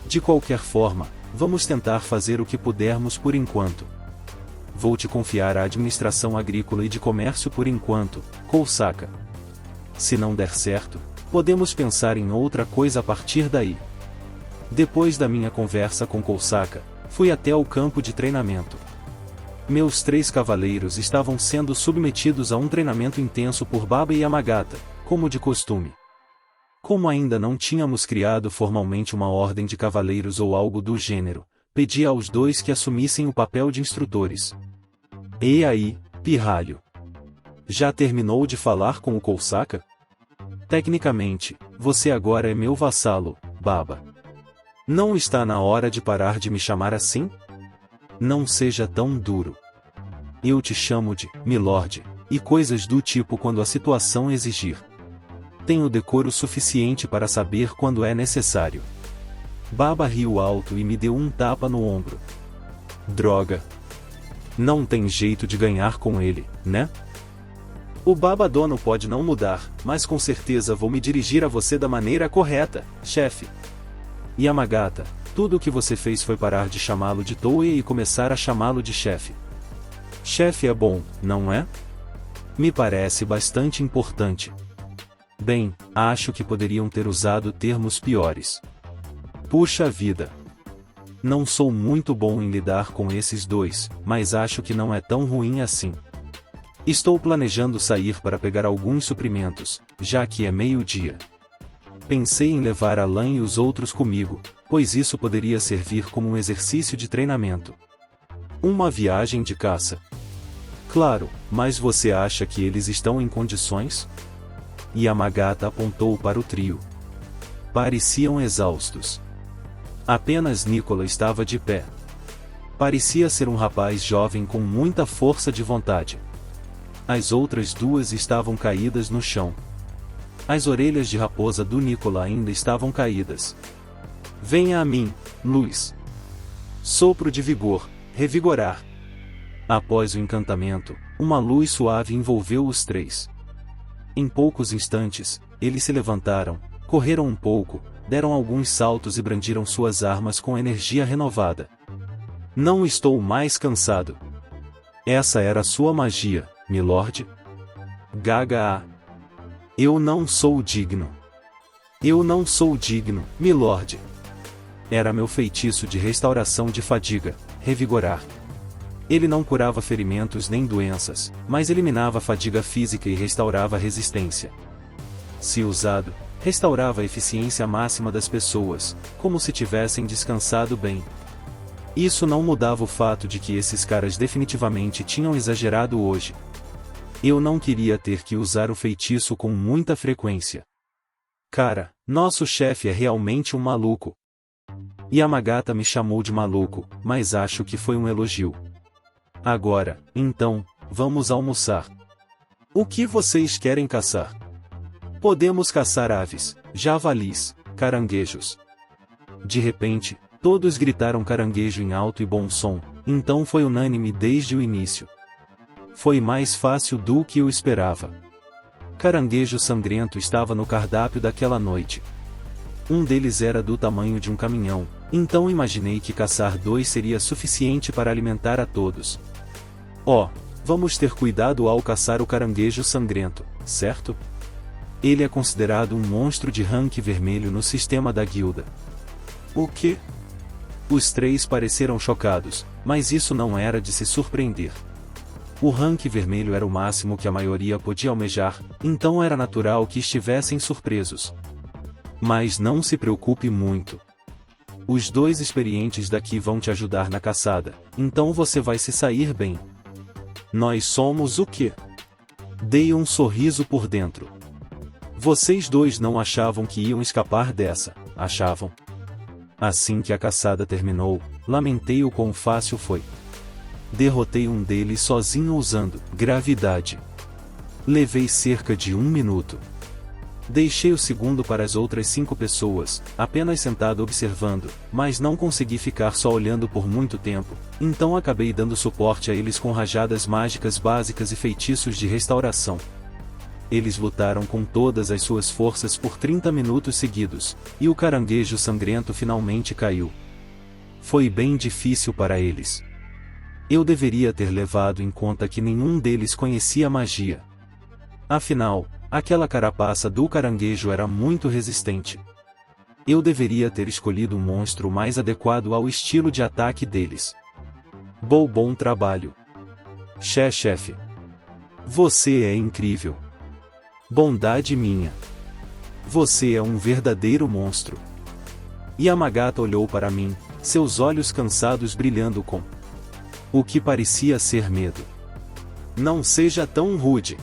De qualquer forma, vamos tentar fazer o que pudermos por enquanto. Vou te confiar a administração agrícola e de comércio por enquanto, Kousaka. Se não der certo, podemos pensar em outra coisa a partir daí. Depois da minha conversa com Kousaka, fui até o campo de treinamento. Meus 3 cavaleiros estavam sendo submetidos a um treinamento intenso por Baba e Yamagata, como de costume. Como ainda não tínhamos criado formalmente uma ordem de cavaleiros ou algo do gênero, pedi aos 2 que assumissem o papel de instrutores. E aí, pirralho? Já terminou de falar com o Kousaka? Tecnicamente, você agora é meu vassalo, Baba. Não está na hora de parar de me chamar assim? Não seja tão duro. Eu te chamo de Milord, e coisas do tipo quando a situação exigir. Tenho decoro suficiente para saber quando é necessário. Baba riu alto e me deu um tapa no ombro. Droga. Não tem jeito de ganhar com ele, né? O Baba dono pode não mudar, mas com certeza vou me dirigir a você da maneira correta, chefe. Yamagata, tudo o que você fez foi parar de chamá-lo de Toei e começar a chamá-lo de chefe. Chefe é bom, não é? Me parece bastante importante. Bem, acho que poderiam ter usado termos piores. Puxa vida. Não sou muito bom em lidar com esses 2, mas acho que não é tão ruim assim. Estou planejando sair para pegar alguns suprimentos, já que é meio-dia. Pensei em levar Alan e os outros comigo, pois isso poderia servir como um exercício de treinamento. Uma viagem de caça. Claro, mas você acha que eles estão em condições? Yamagata apontou para o trio. Pareciam exaustos. Apenas Nicola estava de pé. Parecia ser um rapaz jovem com muita força de vontade. As outras 2 estavam caídas no chão. As orelhas de raposa do Nicola ainda estavam caídas. Venha a mim, luz. Sopro de vigor, revigorar. Após o encantamento, uma luz suave envolveu os 3. Em poucos instantes, eles se levantaram, correram um pouco, deram alguns saltos e brandiram suas armas com energia renovada. Não estou mais cansado. Essa era sua magia, milord? Gaga. Eu não sou digno. Eu não sou digno, milord. Era meu feitiço de restauração de fadiga, revigorar. Ele não curava ferimentos nem doenças, mas eliminava a fadiga física e restaurava a resistência. Se usado, restaurava a eficiência máxima das pessoas, como se tivessem descansado bem. Isso não mudava o fato de que esses caras definitivamente tinham exagerado hoje. Eu não queria ter que usar o feitiço com muita frequência. Cara, nosso chefe é realmente um maluco. Yamagata me chamou de maluco, mas acho que foi um elogio. Agora, então, vamos almoçar. O que vocês querem caçar? Podemos caçar aves, javalis, caranguejos. De repente, todos gritaram caranguejo em alto e bom som, então foi unânime desde o início. Foi mais fácil do que eu esperava. Caranguejo sangrento estava no cardápio daquela noite. Um deles era do tamanho de um caminhão, então imaginei que caçar 2 seria suficiente para alimentar a todos. Vamos ter cuidado ao caçar o caranguejo sangrento, certo? Ele é considerado um monstro de rank vermelho no sistema da guilda. O quê? Os 3 pareceram chocados, mas isso não era de se surpreender. O rank vermelho era o máximo que a maioria podia almejar, então era natural que estivessem surpresos. Mas não se preocupe muito. Os 2 experientes daqui vão te ajudar na caçada, então você vai se sair bem. Nós somos o quê? Dei um sorriso por dentro. Vocês 2 não achavam que iam escapar dessa, achavam? Assim que a caçada terminou, lamentei o quão fácil foi. Derrotei um deles sozinho usando gravidade. Levei cerca de 1 minuto. Deixei o segundo para as outras 5 pessoas, apenas sentado observando, mas não consegui ficar só olhando por muito tempo, então acabei dando suporte a eles com rajadas mágicas básicas e feitiços de restauração. Eles lutaram com todas as suas forças por 30 minutos seguidos, e o caranguejo sangrento finalmente caiu. Foi bem difícil para eles. Eu deveria ter levado em conta que nenhum deles conhecia magia. Afinal, aquela carapaça do caranguejo era muito resistente. Eu deveria ter escolhido um monstro mais adequado ao estilo de ataque deles. Bom trabalho. Chefe. Você é incrível. Bondade minha. Você é um verdadeiro monstro. Yamagata olhou para mim, seus olhos cansados brilhando com o que parecia ser medo. Não seja tão rude.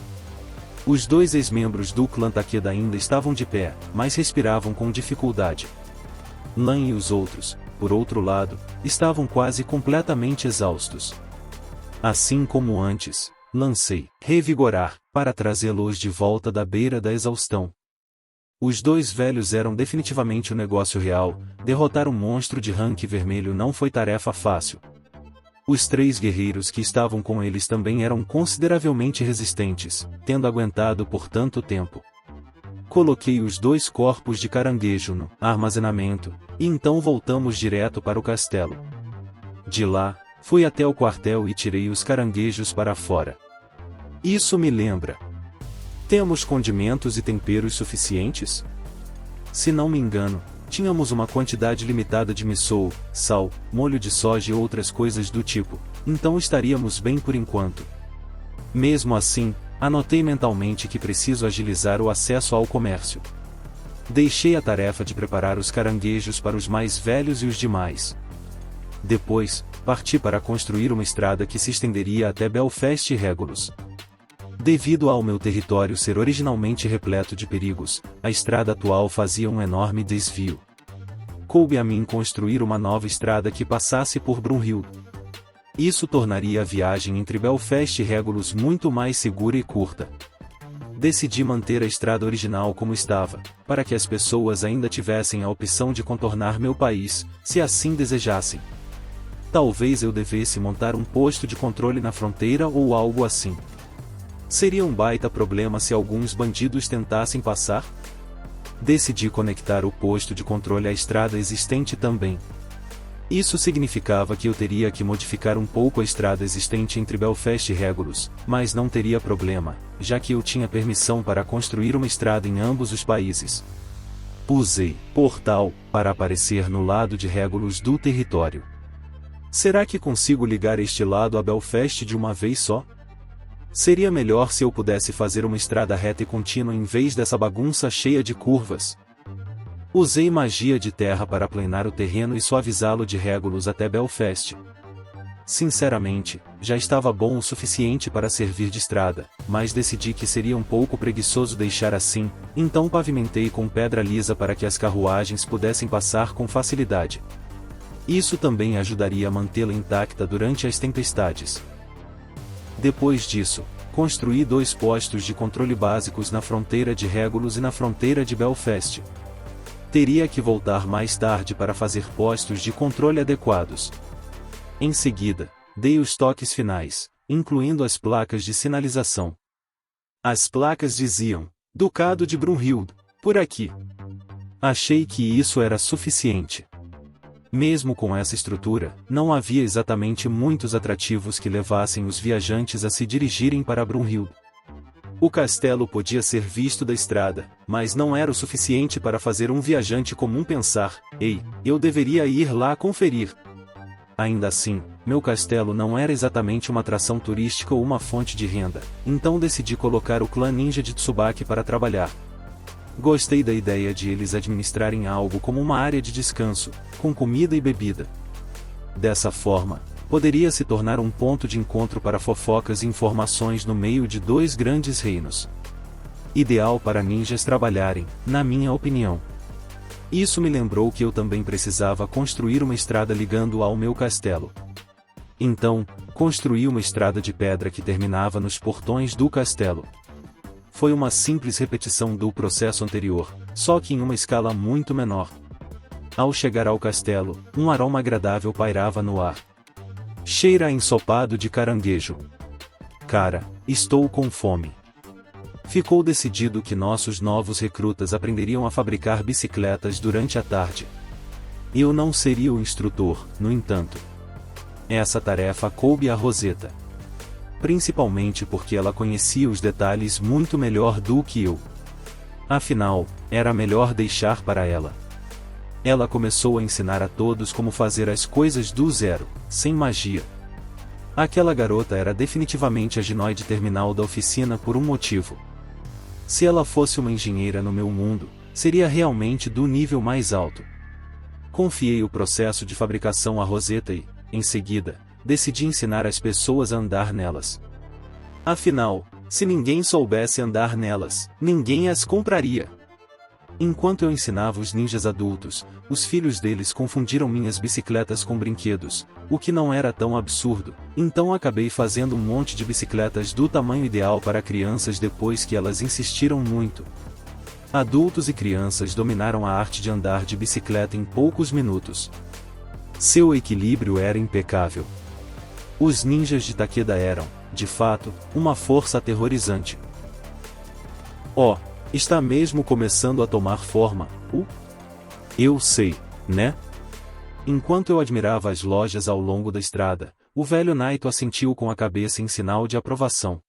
Os 2 ex-membros do clã Takeda ainda estavam de pé, mas respiravam com dificuldade. Lan e os outros, por outro lado, estavam quase completamente exaustos. Assim como antes, lancei revigorar para trazê-los de volta da beira da exaustão. Os 2 velhos eram definitivamente o negócio real, derrotar um monstro de rank vermelho não foi tarefa fácil. Os 3 guerreiros que estavam com eles também eram consideravelmente resistentes, tendo aguentado por tanto tempo. Coloquei os 2 corpos de caranguejo no armazenamento, e então voltamos direto para o castelo. De lá, fui até o quartel e tirei os caranguejos para fora. Isso me lembra. Temos condimentos e temperos suficientes? Se não me engano, tínhamos uma quantidade limitada de missô, sal, molho de soja e outras coisas do tipo, então estaríamos bem por enquanto. Mesmo assim, anotei mentalmente que preciso agilizar o acesso ao comércio. Deixei a tarefa de preparar os caranguejos para os mais velhos e os demais. Depois, parti para construir uma estrada que se estenderia até Belfast e Regulus. Devido ao meu território ser originalmente repleto de perigos, a estrada atual fazia um enorme desvio. Coube a mim construir uma nova estrada que passasse por Brunhild. Isso tornaria a viagem entre Belfast e Regulus muito mais segura e curta. Decidi manter a estrada original como estava, para que as pessoas ainda tivessem a opção de contornar meu país, se assim desejassem. Talvez eu devesse montar um posto de controle na fronteira ou algo assim. Seria um baita problema se alguns bandidos tentassem passar? Decidi conectar o posto de controle à estrada existente também. Isso significava que eu teria que modificar um pouco a estrada existente entre Belfast e Regulus, mas não teria problema, já que eu tinha permissão para construir uma estrada em ambos os países. Usei portal para aparecer no lado de Regulus do território. Será que consigo ligar este lado a Belfast de uma vez só? Seria melhor se eu pudesse fazer uma estrada reta e contínua em vez dessa bagunça cheia de curvas. Usei magia de terra para aplanar o terreno e suavizá-lo de Regulus até Belfast. Sinceramente, já estava bom o suficiente para servir de estrada, mas decidi que seria um pouco preguiçoso deixar assim, então pavimentei com pedra lisa para que as carruagens pudessem passar com facilidade. Isso também ajudaria a mantê-la intacta durante as tempestades. Depois disso, construí 2 postos de controle básicos na fronteira de Regulus e na fronteira de Belfast. Teria que voltar mais tarde para fazer postos de controle adequados. Em seguida, dei os toques finais, incluindo as placas de sinalização. As placas diziam, Ducado de Brunhild, por aqui. Achei que isso era suficiente. Mesmo com essa estrutura, não havia exatamente muitos atrativos que levassem os viajantes a se dirigirem para Brunhild. O castelo podia ser visto da estrada, mas não era o suficiente para fazer um viajante comum pensar, ei, eu deveria ir lá conferir. Ainda assim, meu castelo não era exatamente uma atração turística ou uma fonte de renda, então decidi colocar o clã ninja de Tsubaki para trabalhar. Gostei da ideia de eles administrarem algo como uma área de descanso, com comida e bebida. Dessa forma, poderia se tornar um ponto de encontro para fofocas e informações no meio de 2 grandes reinos. Ideal para ninjas trabalharem, na minha opinião. Isso me lembrou que eu também precisava construir uma estrada ligando ao meu castelo. Então, construí uma estrada de pedra que terminava nos portões do castelo. foi uma simples repetição do processo anterior, só que em uma escala muito menor. Ao chegar ao castelo, um aroma agradável pairava no ar. Cheira a ensopado de caranguejo. Cara, estou com fome. Ficou decidido que nossos novos recrutas aprenderiam a fabricar bicicletas durante a tarde. Eu não seria o instrutor, no entanto. Essa tarefa coube a Rosetta. Principalmente porque ela conhecia os detalhes muito melhor do que eu. Afinal, era melhor deixar para ela. Ela começou a ensinar a todos como fazer as coisas do zero, sem magia. Aquela garota era definitivamente a ginoide terminal da oficina por um motivo. Se ela fosse uma engenheira no meu mundo, seria realmente do nível mais alto. Confiei o processo de fabricação a Rosetta e, em seguida, decidi ensinar as pessoas a andar nelas. Afinal, se ninguém soubesse andar nelas, ninguém as compraria. Enquanto eu ensinava os ninjas adultos, os filhos deles confundiram minhas bicicletas com brinquedos, o que não era tão absurdo, então acabei fazendo um monte de bicicletas do tamanho ideal para crianças depois que elas insistiram muito. Adultos e crianças dominaram a arte de andar de bicicleta em poucos minutos. Seu equilíbrio era impecável. Os ninjas de Takeda eram, de fato, uma força aterrorizante. Oh, está mesmo começando a tomar forma, Eu sei, né? Enquanto eu admirava as lojas ao longo da estrada, o velho Naito assentiu com a cabeça em sinal de aprovação.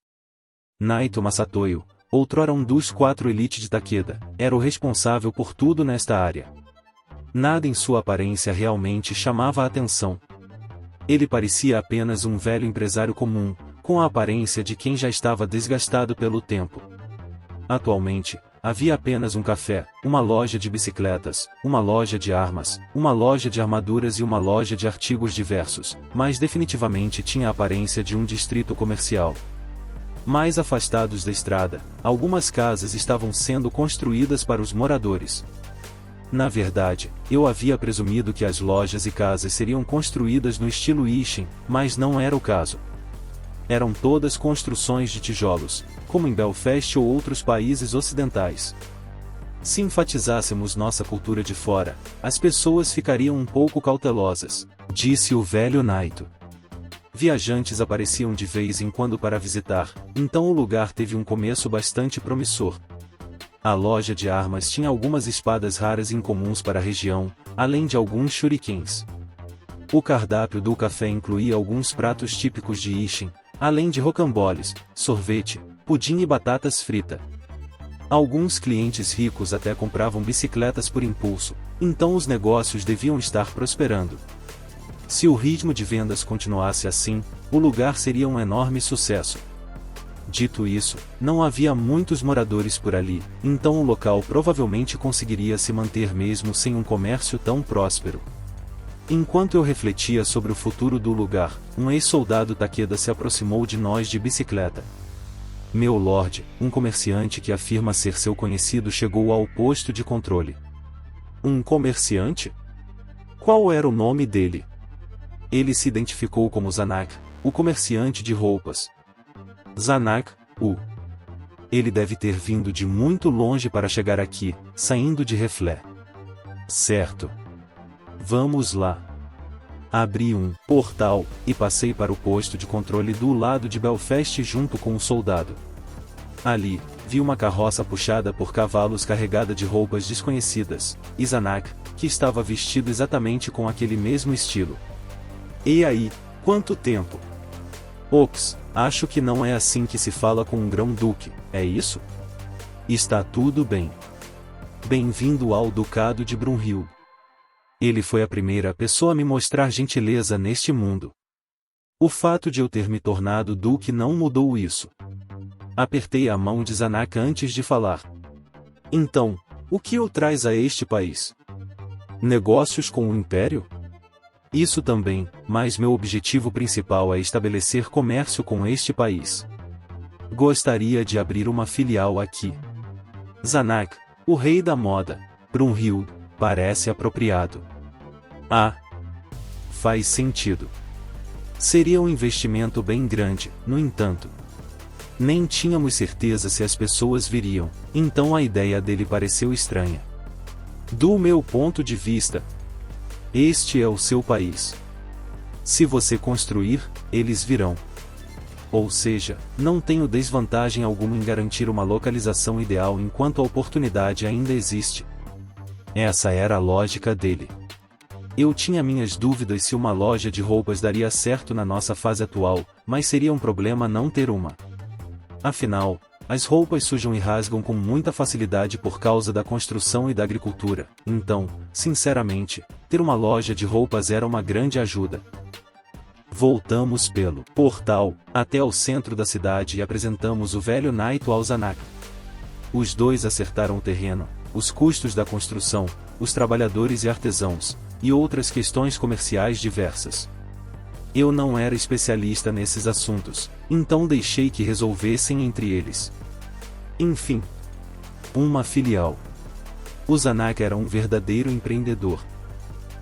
Naito Masatoyo, outrora um dos 4 elite de Takeda, era o responsável por tudo nesta área. Nada em sua aparência realmente chamava a atenção. Ele parecia apenas um velho empresário comum, com a aparência de quem já estava desgastado pelo tempo. Atualmente, havia apenas um café, uma loja de bicicletas, uma loja de armas, uma loja de armaduras e uma loja de artigos diversos, mas definitivamente tinha a aparência de um distrito comercial. Mais afastados da estrada, algumas casas estavam sendo construídas para os moradores. Na verdade, eu havia presumido que as lojas e casas seriam construídas no estilo Ishin, mas não era o caso. Eram todas construções de tijolos, como em Belfast ou outros países ocidentais. Se enfatizássemos nossa cultura de fora, as pessoas ficariam um pouco cautelosas, disse o velho Naito. Viajantes apareciam de vez em quando para visitar, então o lugar teve um começo bastante promissor. A loja de armas tinha algumas espadas raras e incomuns para a região, além de alguns shurikens. O cardápio do café incluía alguns pratos típicos de Ishin, além de rocamboles, sorvete, pudim e batatas fritas. Alguns clientes ricos até compravam bicicletas por impulso, então os negócios deviam estar prosperando. Se o ritmo de vendas continuasse assim, o lugar seria um enorme sucesso. Dito isso, não havia muitos moradores por ali, então o local provavelmente conseguiria se manter mesmo sem um comércio tão próspero. Enquanto eu refletia sobre o futuro do lugar, um ex-soldado Takeda se aproximou de nós de bicicleta. Meu lord, um comerciante que afirma ser seu conhecido chegou ao posto de controle. Um comerciante? Qual era o nome dele? Ele se identificou como Zanak, o comerciante de roupas. Zanak, Ele deve ter vindo de muito longe para chegar aqui, saindo de Reflé. Certo. Vamos lá. Abri um portal e passei para o posto de controle do lado de Belfast junto com um soldado. Ali, vi uma carroça puxada por cavalos carregada de roupas desconhecidas, e Zanak, que estava vestido exatamente com aquele mesmo estilo. E aí, quanto tempo? Ops, acho que não é assim que se fala com um grão-duque, é isso? Está tudo bem. Bem-vindo ao Ducado de Brunhild. Ele foi a primeira pessoa a me mostrar gentileza neste mundo. O fato de eu ter me tornado duque não mudou isso. Apertei a mão de Zanak antes de falar. Então, o que o traz a este país? Negócios com o Império? Isso também, mas meu objetivo principal é estabelecer comércio com este país. Gostaria de abrir uma filial aqui. Zanak, o rei da moda, Brunhild, parece apropriado. Ah! Faz sentido. Seria um investimento bem grande, no entanto. Nem tínhamos certeza se as pessoas viriam, então a ideia dele pareceu estranha. Do meu ponto de vista, este é o seu país. Se você construir, eles virão. Ou seja, não tenho desvantagem alguma em garantir uma localização ideal enquanto a oportunidade ainda existe. Essa era a lógica dele. Eu tinha minhas dúvidas se uma loja de roupas daria certo na nossa fase atual, mas seria um problema não ter uma. Afinal, as roupas sujam e rasgam com muita facilidade por causa da construção e da agricultura, então, sinceramente, ter uma loja de roupas era uma grande ajuda. Voltamos pelo portal até o centro da cidade e apresentamos o velho Naito ao Zanak. Os dois acertaram o terreno, os custos da construção, os trabalhadores e artesãos, e outras questões comerciais diversas. Eu não era especialista nesses assuntos, então deixei que resolvessem entre eles. Enfim, uma filial. O Zanak era um verdadeiro empreendedor.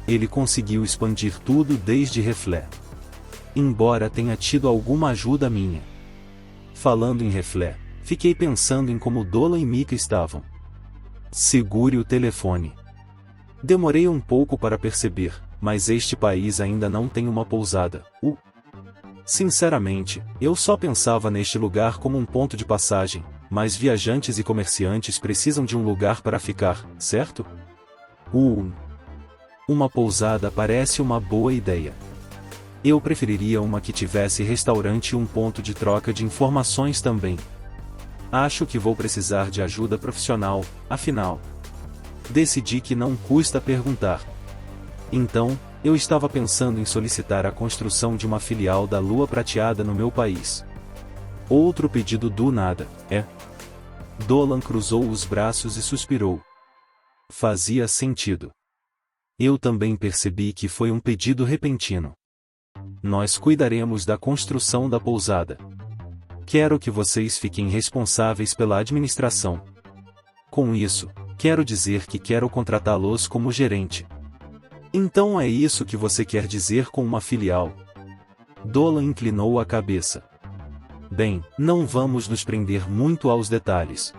Ele conseguiu expandir tudo desde Reflé. Embora tenha tido alguma ajuda minha. Falando em Reflé, fiquei pensando em como Dolan e Mika estavam. Segure o telefone. Demorei um pouco para perceber, mas este país ainda não tem uma pousada. Sinceramente, eu só pensava neste lugar como um ponto de passagem, mas viajantes e comerciantes precisam de um lugar para ficar, certo? Uma pousada parece uma boa ideia. Eu preferiria uma que tivesse restaurante e um ponto de troca de informações também. Acho que vou precisar de ajuda profissional, afinal. Decidi que não custa perguntar. Então, eu estava pensando em solicitar a construção de uma filial da Lua Prateada no meu país. Outro pedido do nada, é? Dolan cruzou os braços e suspirou. Fazia sentido. Eu também percebi que foi um pedido repentino. Nós cuidaremos da construção da pousada. Quero que vocês fiquem responsáveis pela administração. Com isso, quero dizer que quero contratá-los como gerente. Então é isso que você quer dizer com uma filial? Dolan inclinou a cabeça. Bem, não vamos nos prender muito aos detalhes.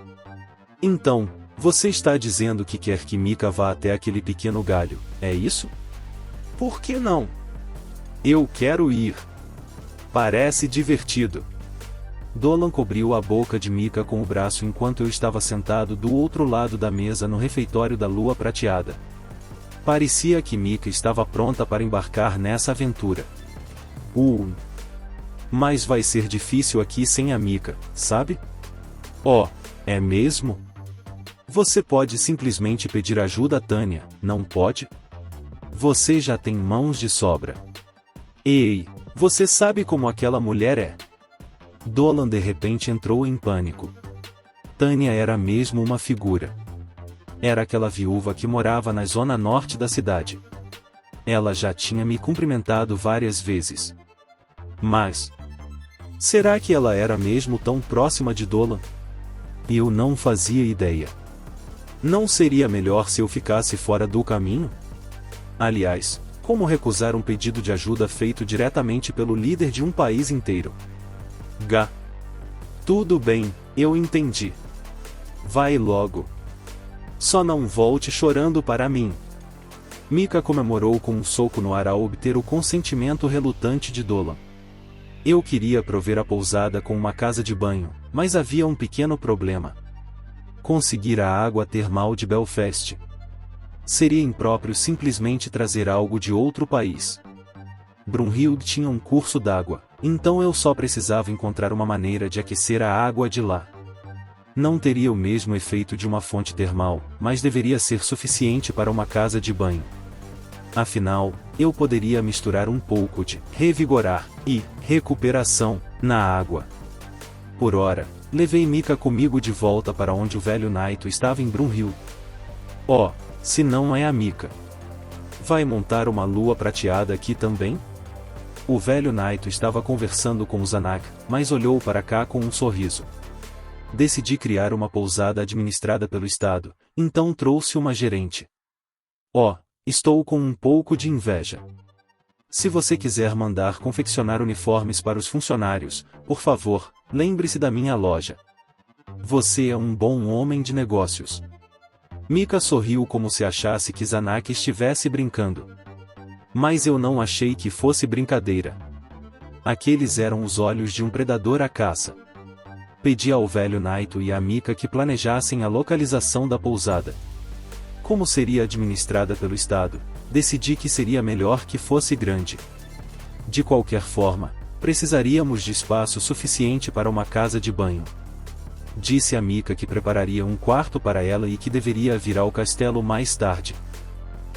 Então, você está dizendo que quer que Mika vá até aquele pequeno galho, é isso? Por que não? Eu quero ir. Parece divertido. Dolan cobriu a boca de Mika com o braço enquanto eu estava sentado do outro lado da mesa no refeitório da Lua Prateada. Parecia que Mika estava pronta para embarcar nessa aventura. Mas vai ser difícil aqui sem a Mika, sabe? Oh, é mesmo? Você pode simplesmente pedir ajuda a Tânia, não pode? Você já tem mãos de sobra. Ei, você sabe como aquela mulher é? Dolan de repente entrou em pânico. Tânia era mesmo uma figura. Era aquela viúva que morava na zona norte da cidade. Ela já tinha me cumprimentado várias vezes. Mas, será que ela era mesmo tão próxima de Dolan? Eu não fazia ideia. Não seria melhor se eu ficasse fora do caminho? Aliás, como recusar um pedido de ajuda feito diretamente pelo líder de um país inteiro? Tudo bem, eu entendi. Vai logo. Só não volte chorando para mim. Mika comemorou com um soco no ar ao obter o consentimento relutante de Dolan. Eu queria prover a pousada com uma casa de banho, mas havia um pequeno problema. Conseguir a água termal de Belfast. Seria impróprio simplesmente trazer algo de outro país. Brunhild tinha um curso d'água, então eu só precisava encontrar uma maneira de aquecer a água de lá. Não teria o mesmo efeito de uma fonte termal, mas deveria ser suficiente para uma casa de banho. Afinal, eu poderia misturar um pouco de revigorar e recuperação na água. Por ora, levei Mika comigo de volta para onde o velho Naito estava em Brunhild. Oh, se não é a Mika. Vai montar uma lua prateada aqui também? O velho Naito estava conversando com o Zanak, mas olhou para cá com um sorriso. Decidi criar uma pousada administrada pelo Estado, então trouxe uma gerente. Oh, estou com um pouco de inveja. se você quiser mandar confeccionar uniformes para os funcionários, por favor, lembre-se da minha loja. Você é um bom homem de negócios. Mika sorriu como se achasse que Zanaki estivesse brincando. Mas eu não achei que fosse brincadeira. Aqueles eram os olhos de um predador à caça. Pedi ao velho Naito e a Mika que planejassem a localização da pousada. Como seria administrada pelo Estado, decidi que seria melhor que fosse grande. De qualquer forma, precisaríamos de espaço suficiente para uma casa de banho. Disse a Mika que prepararia um quarto para ela e que deveria vir ao castelo mais tarde.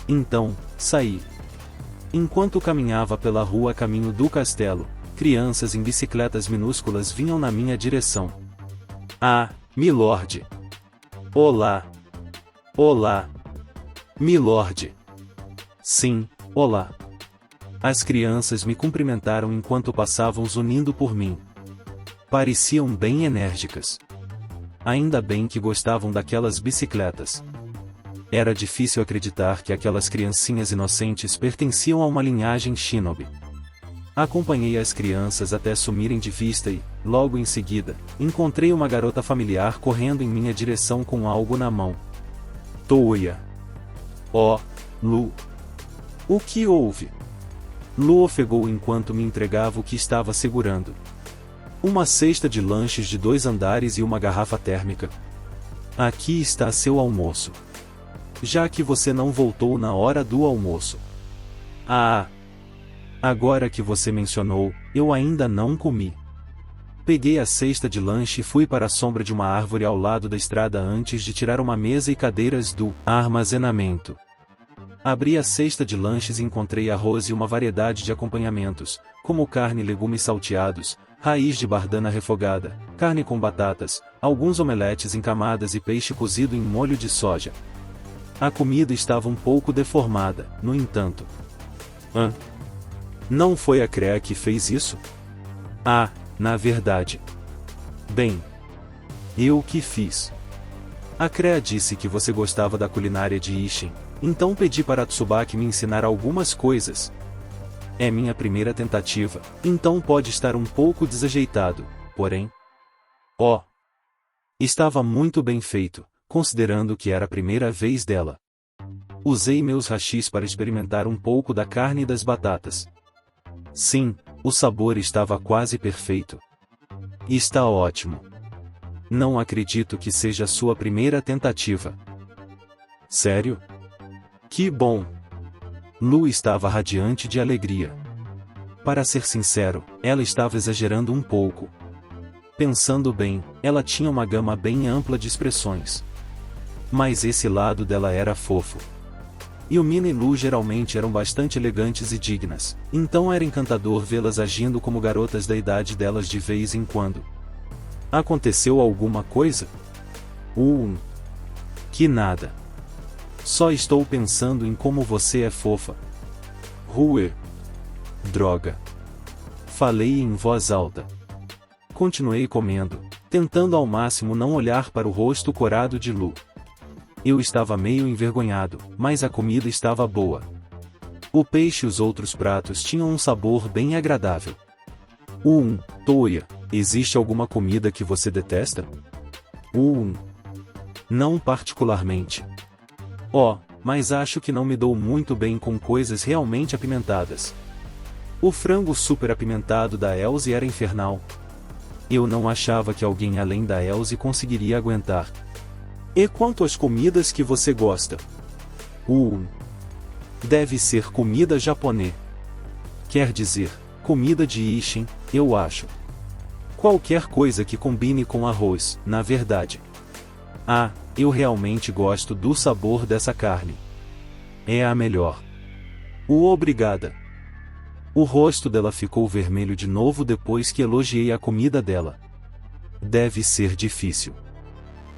Então, saí. Enquanto caminhava pela rua a caminho do castelo, crianças em bicicletas minúsculas vinham na minha direção. Ah, milord! Olá! Olá! Milord! Sim, olá! As crianças me cumprimentaram enquanto passavam zunindo por mim. Pareciam bem enérgicas. Ainda bem que gostavam daquelas bicicletas. Era difícil acreditar que aquelas criancinhas inocentes pertenciam a uma linhagem shinobi. Acompanhei as crianças até sumirem de vista e, logo em seguida, encontrei uma garota familiar correndo em minha direção com algo na mão. Touya. Oh, Lu. O que houve? Lu ofegou enquanto me entregava o que estava segurando. Uma cesta de lanches de 2 andares e uma garrafa térmica. Aqui está seu almoço. Já que você não voltou na hora do almoço. Ah! Agora que você mencionou, eu ainda não comi. Peguei a cesta de lanche e fui para a sombra de uma árvore ao lado da estrada antes de tirar uma mesa e cadeiras do armazenamento. Abri a cesta de lanches e encontrei arroz e uma variedade de acompanhamentos, como carne e legumes salteados, raiz de bardana refogada, carne com batatas, alguns omeletes em camadas e peixe cozido em molho de soja. A comida estava um pouco deformada, no entanto. Não foi a Crea que fez isso? Ah, na verdade. Bem, eu que fiz. A Crea disse que você gostava da culinária de Isshin, então pedi para Tsubaki me ensinar algumas coisas. É minha primeira tentativa, então pode estar um pouco desajeitado, porém... Oh! Estava muito bem feito, considerando que era a primeira vez dela. Usei meus hashis para experimentar um pouco da carne e das batatas. Sim, o sabor estava quase perfeito. Está ótimo. Não acredito que seja sua primeira tentativa. Sério? Que bom! Lu estava radiante de alegria. Para ser sincero, ela estava exagerando um pouco. Pensando bem, ela tinha uma gama bem ampla de expressões. Mas esse lado dela era fofo. Yumina e Lu geralmente eram bastante elegantes e dignas, então era encantador vê-las agindo como garotas da idade delas de vez em quando. Aconteceu alguma coisa? Que nada. Só estou pensando em como você é fofa. Rue. Droga. Falei em voz alta. Continuei comendo, tentando ao máximo não olhar para o rosto corado de Lu. Eu estava meio envergonhado, mas a comida estava boa. O peixe e os outros pratos tinham um sabor bem agradável. Touya, existe alguma comida que você detesta? Não particularmente. Oh, mas acho que não me dou muito bem com coisas realmente apimentadas. O frango super apimentado da Elze era infernal. Eu não achava que alguém além da Elze conseguiria aguentar. E quanto às comidas que você gosta? Deve ser comida japonesa. Quer dizer, comida de Isshin, eu acho. Qualquer coisa que combine com arroz, na verdade. Ah, eu realmente gosto do sabor dessa carne. É a melhor. Obrigada. O rosto dela ficou vermelho de novo depois que elogiei a comida dela. Deve ser difícil.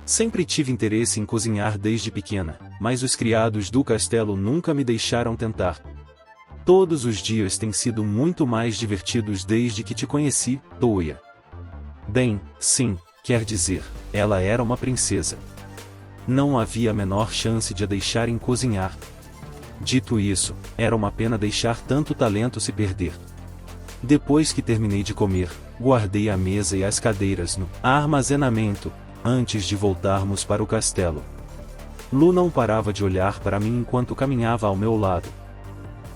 Sempre tive interesse em cozinhar desde pequena, mas os criados do castelo nunca me deixaram tentar. Todos os dias têm sido muito mais divertidos desde que te conheci, Touya. Bem, sim, quer dizer, ela era uma princesa. Não havia a menor chance de a deixarem cozinhar. Dito isso, era uma pena deixar tanto talento se perder. Depois que terminei de comer, guardei a mesa e as cadeiras no armazenamento, antes de voltarmos para o castelo. Lu não parava de olhar para mim enquanto caminhava ao meu lado.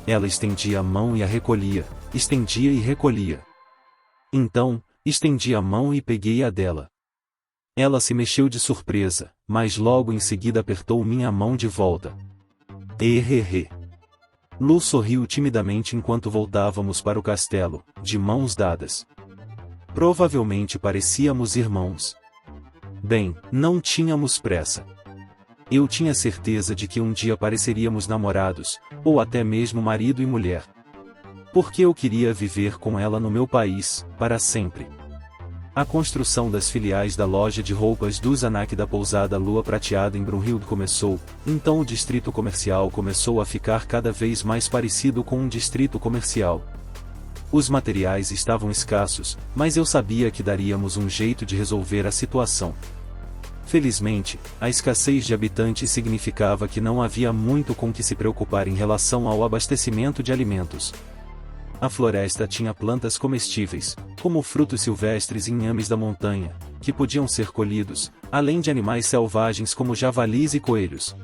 Ela estendia a mão e a recolhia, estendia e recolhia. Então, estendi a mão e peguei a dela. Ela se mexeu de surpresa, mas logo em seguida apertou minha mão de volta. Hehehe. Lu sorriu timidamente enquanto voltávamos para o castelo, de mãos dadas. Provavelmente parecíamos irmãos. Bem, não tínhamos pressa. Eu tinha certeza de que um dia pareceríamos namorados, ou até mesmo marido e mulher. Porque eu queria viver com ela no meu país, para sempre. A construção das filiais da loja de roupas do Zanak da pousada Lua Prateada em Brunhild começou, então o distrito comercial começou a ficar cada vez mais parecido com um distrito comercial. Os materiais estavam escassos, mas eu sabia que daríamos um jeito de resolver a situação. Felizmente, a escassez de habitantes significava que não havia muito com que se preocupar em relação ao abastecimento de alimentos. A floresta tinha plantas comestíveis, como frutos silvestres e inhames da montanha, que podiam ser colhidos, além de animais selvagens como javalis e coelhos.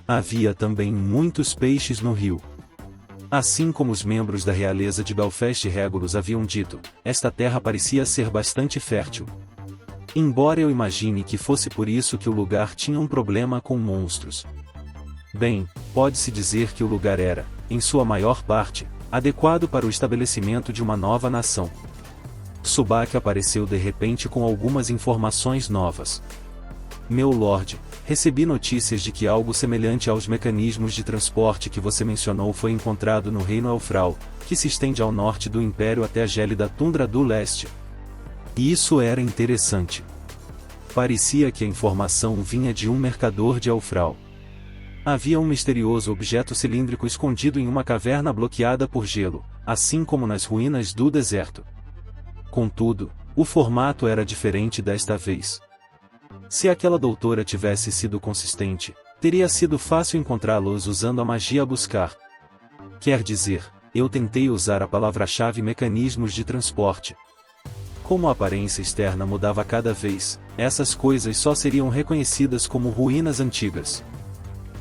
Havia também muitos peixes no rio. Assim como os membros da realeza de Belfast Regulus haviam dito, esta terra parecia ser bastante fértil. Embora eu imagine que fosse por isso que o lugar tinha um problema com monstros. Bem, pode-se dizer que o lugar era, em sua maior parte, adequado para o estabelecimento de uma nova nação. Subak apareceu de repente com algumas informações novas. Meu Lorde, recebi notícias de que algo semelhante aos mecanismos de transporte que você mencionou foi encontrado no Reino Elfral, que se estende ao norte do Império até a gélida tundra do leste. E isso era interessante. Parecia que a informação vinha de um mercador de Elfral. Havia um misterioso objeto cilíndrico escondido em uma caverna bloqueada por gelo, assim como nas ruínas do deserto. Contudo, o formato era diferente desta vez. Se aquela doutora tivesse sido consistente, teria sido fácil encontrá-los usando a magia a buscar. Quer dizer, eu tentei usar a palavra-chave mecanismos de transporte. Como a aparência externa mudava cada vez, essas coisas só seriam reconhecidas como ruínas antigas.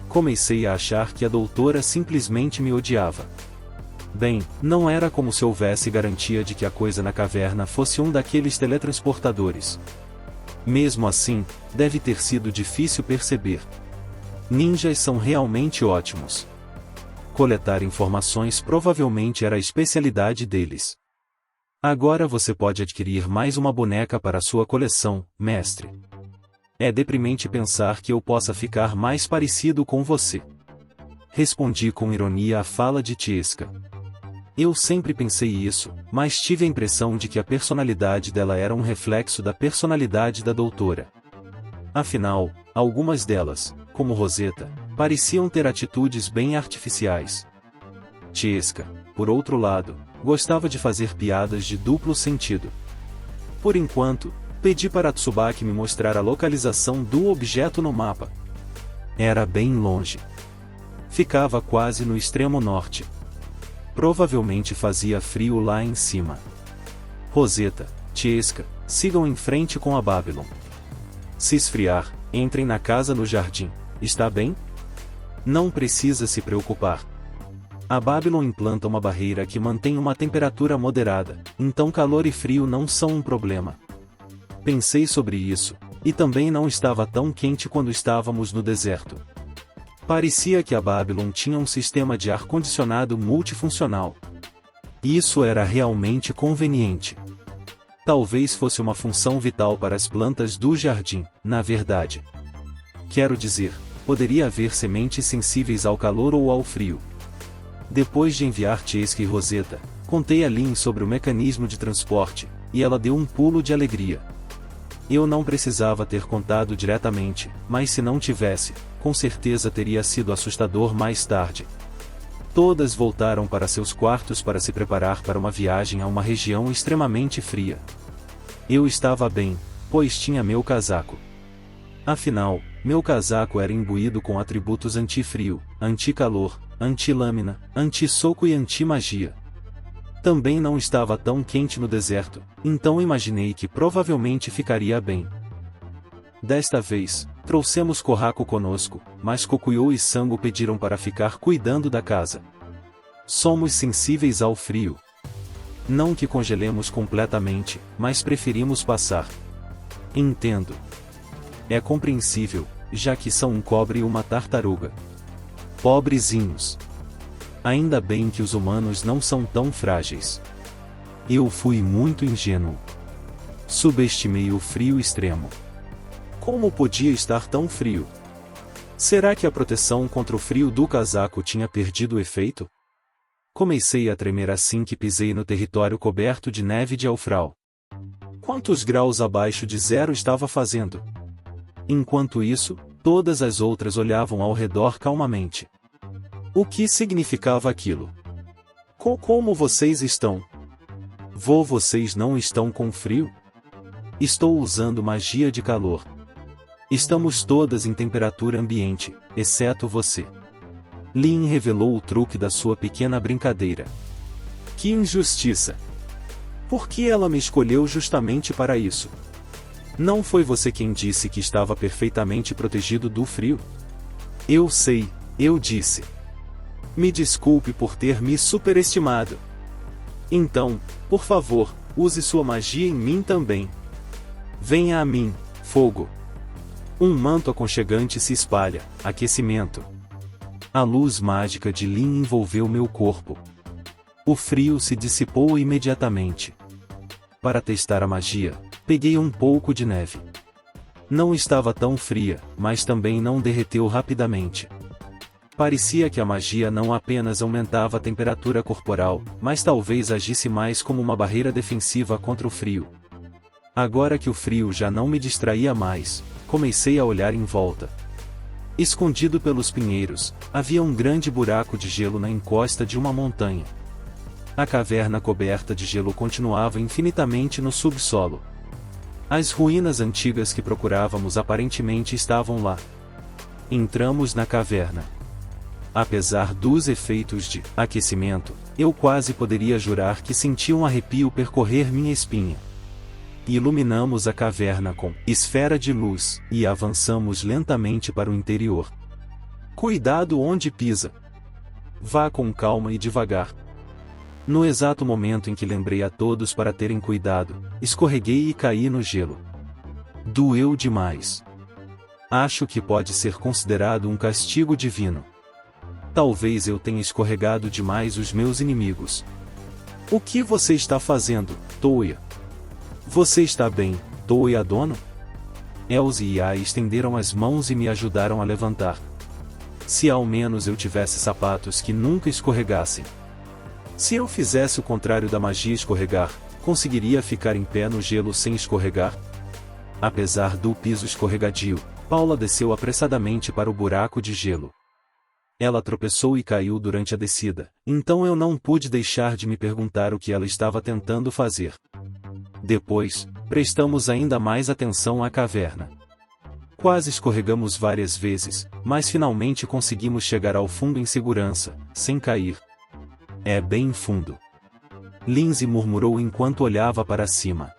Comecei a achar que a doutora simplesmente me odiava. Bem, não era como se houvesse garantia de que a coisa na caverna fosse um daqueles teletransportadores. Mesmo assim, deve ter sido difícil perceber. Ninjas são realmente ótimos. Coletar informações provavelmente era a especialidade deles. Agora você pode adquirir mais uma boneca para sua coleção, mestre. É deprimente pensar que eu possa ficar mais parecido com você. Respondi com ironia à fala de Tieska. Eu sempre pensei isso, mas tive a impressão de que a personalidade dela era um reflexo da personalidade da doutora. Afinal, algumas delas, como Rosetta, pareciam ter atitudes bem artificiais. Tieska, por outro lado, gostava de fazer piadas de duplo sentido. Por enquanto, pedi para Tsubaki me mostrar a localização do objeto no mapa. Era bem longe. Ficava quase no extremo norte. Provavelmente fazia frio lá em cima. Rosetta, Tieska, sigam em frente com a Babylon. Se esfriar, entrem na casa no jardim, está bem? Não precisa se preocupar. A Babylon implanta uma barreira que mantém uma temperatura moderada, então calor e frio não são um problema. Pensei sobre isso, e também não estava tão quente quando estávamos no deserto. Parecia que a Babylon tinha um sistema de ar-condicionado multifuncional. Isso era realmente conveniente. Talvez fosse uma função vital para as plantas do jardim, na verdade. Quero dizer, poderia haver sementes sensíveis ao calor ou ao frio. Depois de enviar Tieska e Rosetta, contei a Lin sobre o mecanismo de transporte, e ela deu um pulo de alegria. Eu não precisava ter contado diretamente, mas se não tivesse, com certeza teria sido assustador mais tarde. Todas voltaram para seus quartos para se preparar para uma viagem a uma região extremamente fria. Eu estava bem, pois tinha meu casaco. Afinal, meu casaco era imbuído com atributos anti-frio, anti-calor, anti-lâmina, anti-soco e anti-magia. Também não estava tão quente no deserto, então imaginei que provavelmente ficaria bem. Desta vez, trouxemos Kohaku conosco, mas Kokuyo e Sango pediram para ficar cuidando da casa. Somos sensíveis ao frio. Não que congelemos completamente, mas preferimos passar. Entendo. É compreensível, já que são um cobre e uma tartaruga. Pobrezinhos. Ainda bem que os humanos não são tão frágeis. Eu fui muito ingênuo. Subestimei o frio extremo. Como podia estar tão frio? Será que a proteção contra o frio do casaco tinha perdido o efeito? Comecei a tremer assim que pisei no território coberto de neve de Elfral. Quantos graus abaixo de zero estava fazendo? Enquanto isso, todas as outras olhavam ao redor calmamente. O que significava aquilo? Como vocês estão? Vocês não estão com frio? Estou usando magia de calor. Estamos todas em temperatura ambiente, exceto você. Lin revelou o truque da sua pequena brincadeira. Que injustiça! Por que ela me escolheu justamente para isso? Não foi você quem disse que estava perfeitamente protegido do frio? Eu sei, eu disse. Me desculpe por ter me superestimado. Então, por favor, use sua magia em mim também. Venha a mim, fogo. Um manto aconchegante se espalha, aquecimento. A luz mágica de Lin envolveu meu corpo. O frio se dissipou imediatamente. Para testar a magia, peguei um pouco de neve. Não estava tão fria, mas também não derreteu rapidamente. Parecia que a magia não apenas aumentava a temperatura corporal, mas talvez agisse mais como uma barreira defensiva contra o frio. Agora que o frio já não me distraía mais, comecei a olhar em volta. Escondido pelos pinheiros, havia um grande buraco de gelo na encosta de uma montanha. A caverna coberta de gelo continuava infinitamente no subsolo. As ruínas antigas que procurávamos aparentemente estavam lá. Entramos na caverna. Apesar dos efeitos de aquecimento, eu quase poderia jurar que senti um arrepio percorrer minha espinha. Iluminamos a caverna com esfera de luz e avançamos lentamente para o interior. Cuidado onde pisa. Vá com calma e devagar. No exato momento em que lembrei a todos para terem cuidado, escorreguei e caí no gelo. Doeu demais. Acho que pode ser considerado um castigo divino. Talvez eu tenha escorregado demais os meus inimigos. O que você está fazendo, Touya? Você está bem, Touya dono? Elze e Ai estenderam as mãos e me ajudaram a levantar. Se ao menos eu tivesse sapatos que nunca escorregassem. Se eu fizesse o contrário da magia escorregar, conseguiria ficar em pé no gelo sem escorregar? Apesar do piso escorregadio, Paula desceu apressadamente para o buraco de gelo. Ela tropeçou e caiu durante a descida, então eu não pude deixar de me perguntar o que ela estava tentando fazer. Depois, prestamos ainda mais atenção à caverna. Quase escorregamos várias vezes, mas finalmente conseguimos chegar ao fundo em segurança, sem cair. É bem fundo. Lindsay murmurou enquanto olhava para cima.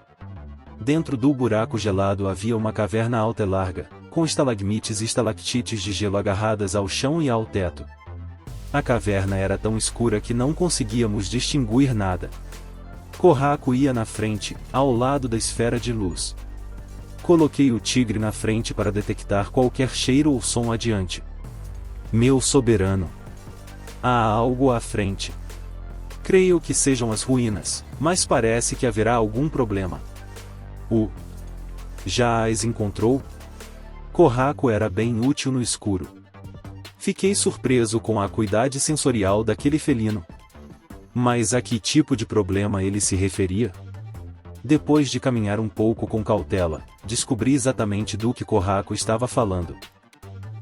Dentro do buraco gelado havia uma caverna alta e larga, com estalagmites e estalactites de gelo agarradas ao chão e ao teto. A caverna era tão escura que não conseguíamos distinguir nada. Kohaku ia na frente, ao lado da esfera de luz. Coloquei o tigre na frente para detectar qualquer cheiro ou som adiante. Meu soberano! Há algo à frente. Creio que sejam as ruínas, mas parece que haverá algum problema. Já as encontrou? Kohaku era bem útil no escuro. Fiquei surpreso com a acuidade sensorial daquele felino. Mas a que tipo de problema ele se referia? Depois de caminhar um pouco com cautela, descobri exatamente do que Kohaku estava falando.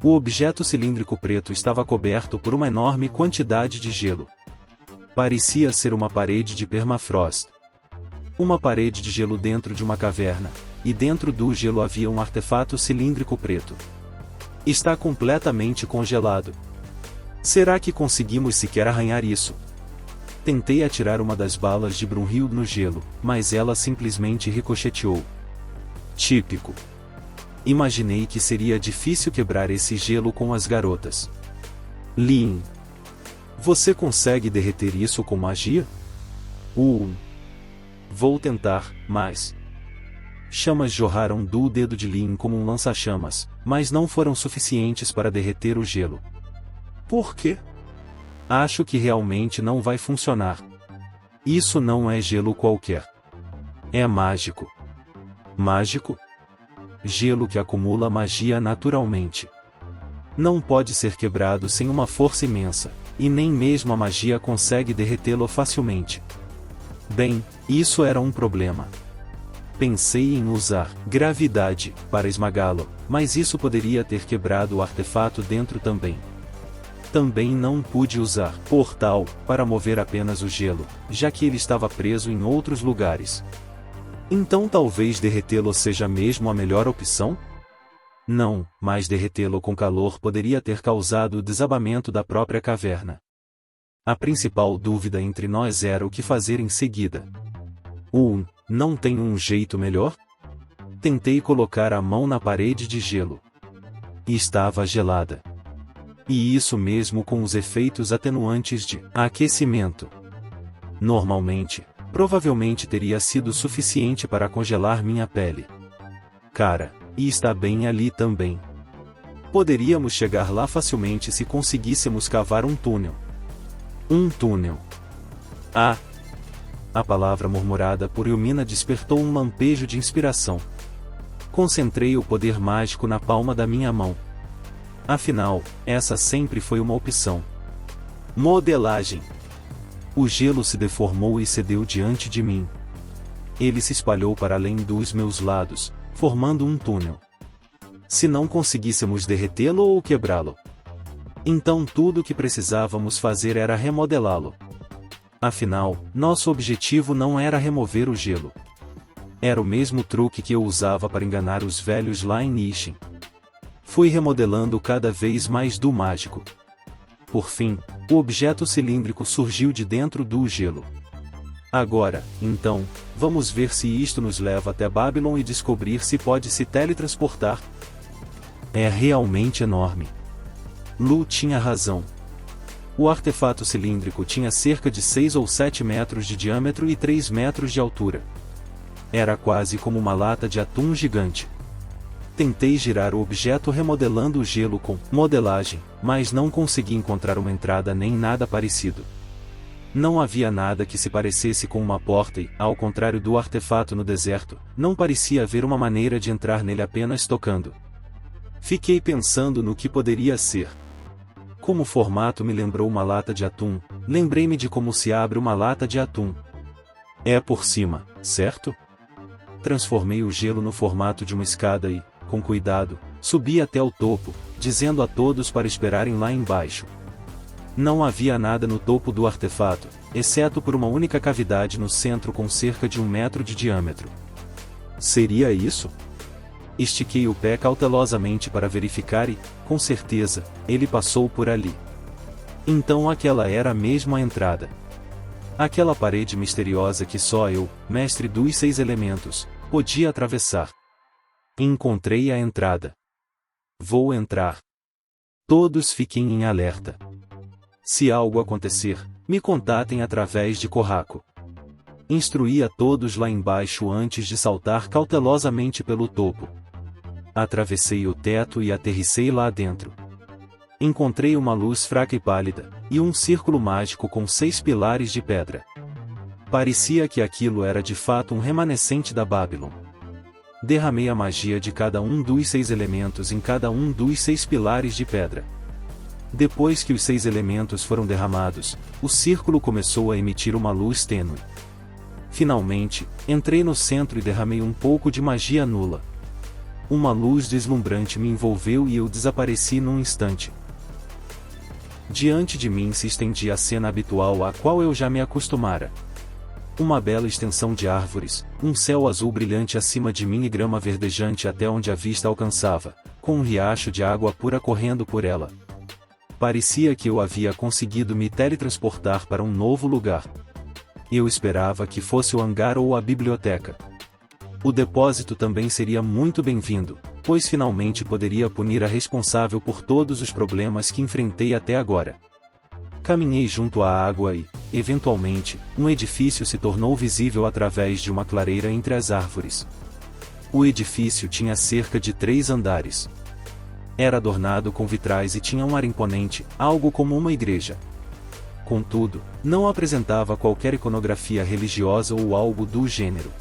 O objeto cilíndrico preto estava coberto por uma enorme quantidade de gelo. Parecia ser uma parede de permafrost. Uma parede de gelo dentro de uma caverna, e dentro do gelo havia um artefato cilíndrico preto. Está completamente congelado. Será que conseguimos sequer arranhar isso? Tentei atirar uma das balas de Brunhild no gelo, mas ela simplesmente ricocheteou. Típico. Imaginei que seria difícil quebrar esse gelo com as garotas. Lin. Você consegue derreter isso com magia? Vou tentar, mas... Chamas jorraram do dedo de Lin como um lança-chamas, mas não foram suficientes para derreter o gelo. Por quê? Acho que realmente não vai funcionar. Isso não é gelo qualquer. É mágico. Mágico? Gelo que acumula magia naturalmente. Não pode ser quebrado sem uma força imensa, e nem mesmo a magia consegue derretê-lo facilmente. Bem, isso era um problema. Pensei em usar gravidade para esmagá-lo, mas isso poderia ter quebrado o artefato dentro também. Também não pude usar portal para mover apenas o gelo, já que ele estava preso em outros lugares. Então talvez derretê-lo seja mesmo a melhor opção? Não, mas derretê-lo com calor poderia ter causado o desabamento da própria caverna. A principal dúvida entre nós era o que fazer em seguida. Não tem um jeito melhor? Tentei colocar a mão na parede de gelo. E estava gelada. E isso mesmo com os efeitos atenuantes de aquecimento. Normalmente, provavelmente teria sido suficiente para congelar minha pele. Cara, e está bem ali também. Poderíamos chegar lá facilmente se conseguíssemos cavar um túnel. Um túnel. A palavra murmurada por Yumina despertou um lampejo de inspiração. Concentrei o poder mágico na palma da minha mão. Afinal, essa sempre foi uma opção. Modelagem. O gelo se deformou e cedeu diante de mim. Ele se espalhou para além dos meus lados, formando um túnel. Se não conseguíssemos derretê-lo ou quebrá-lo, então tudo o que precisávamos fazer era remodelá-lo. Afinal, nosso objetivo não era remover o gelo. Era o mesmo truque que eu usava para enganar os velhos lá em Ishin. Fui remodelando cada vez mais do mágico. Por fim, o objeto cilíndrico surgiu de dentro do gelo. Agora, então, vamos ver se isto nos leva até Babylon e descobrir se pode se teletransportar. É realmente enorme. Lu tinha razão. O artefato cilíndrico tinha cerca de 6 ou 7 metros de diâmetro e 3 metros de altura. Era quase como uma lata de atum gigante. Tentei girar o objeto remodelando o gelo com modelagem, mas não consegui encontrar uma entrada nem nada parecido. Não havia nada que se parecesse com uma porta e, ao contrário do artefato no deserto, não parecia haver uma maneira de entrar nele apenas tocando. Fiquei pensando no que poderia ser. Como o formato me lembrou uma lata de atum, lembrei-me de como se abre uma lata de atum. É por cima, certo? Transformei o gelo no formato de uma escada e, com cuidado, subi até o topo, dizendo a todos para esperarem lá embaixo. Não havia nada no topo do artefato, exceto por uma única cavidade no centro com cerca de 1 metro de diâmetro. Seria isso? Estiquei o pé cautelosamente para verificar e, com certeza, ele passou por ali. Então aquela era mesmo a entrada. Aquela parede misteriosa que só eu, mestre dos 6 elementos, podia atravessar. Encontrei a entrada. Vou entrar. Todos fiquem em alerta. Se algo acontecer, me contatem através de Kohaku. Instruí a todos lá embaixo antes de saltar cautelosamente pelo topo. Atravessei o teto e aterrissei lá dentro. Encontrei uma luz fraca e pálida, e um círculo mágico com 6 pilares de pedra. Parecia que aquilo era de fato um remanescente da Babylon. Derramei a magia de cada um dos 6 elementos em cada um dos 6 pilares de pedra. Depois que os 6 elementos foram derramados, o círculo começou a emitir uma luz tênue. Finalmente, entrei no centro e derramei um pouco de magia nula. Uma luz deslumbrante me envolveu e eu desapareci num instante. Diante de mim se estendia a cena habitual à qual eu já me acostumara. Uma bela extensão de árvores, um céu azul brilhante acima de mim e grama verdejante até onde a vista alcançava, com um riacho de água pura correndo por ela. Parecia que eu havia conseguido me teletransportar para um novo lugar. Eu esperava que fosse o hangar ou a biblioteca. O depósito também seria muito bem-vindo, pois finalmente poderia punir a responsável por todos os problemas que enfrentei até agora. Caminhei junto à água e, eventualmente, um edifício se tornou visível através de uma clareira entre as árvores. O edifício tinha cerca de 3 andares. Era adornado com vitrais e tinha um ar imponente, algo como uma igreja. Contudo, não apresentava qualquer iconografia religiosa ou algo do gênero.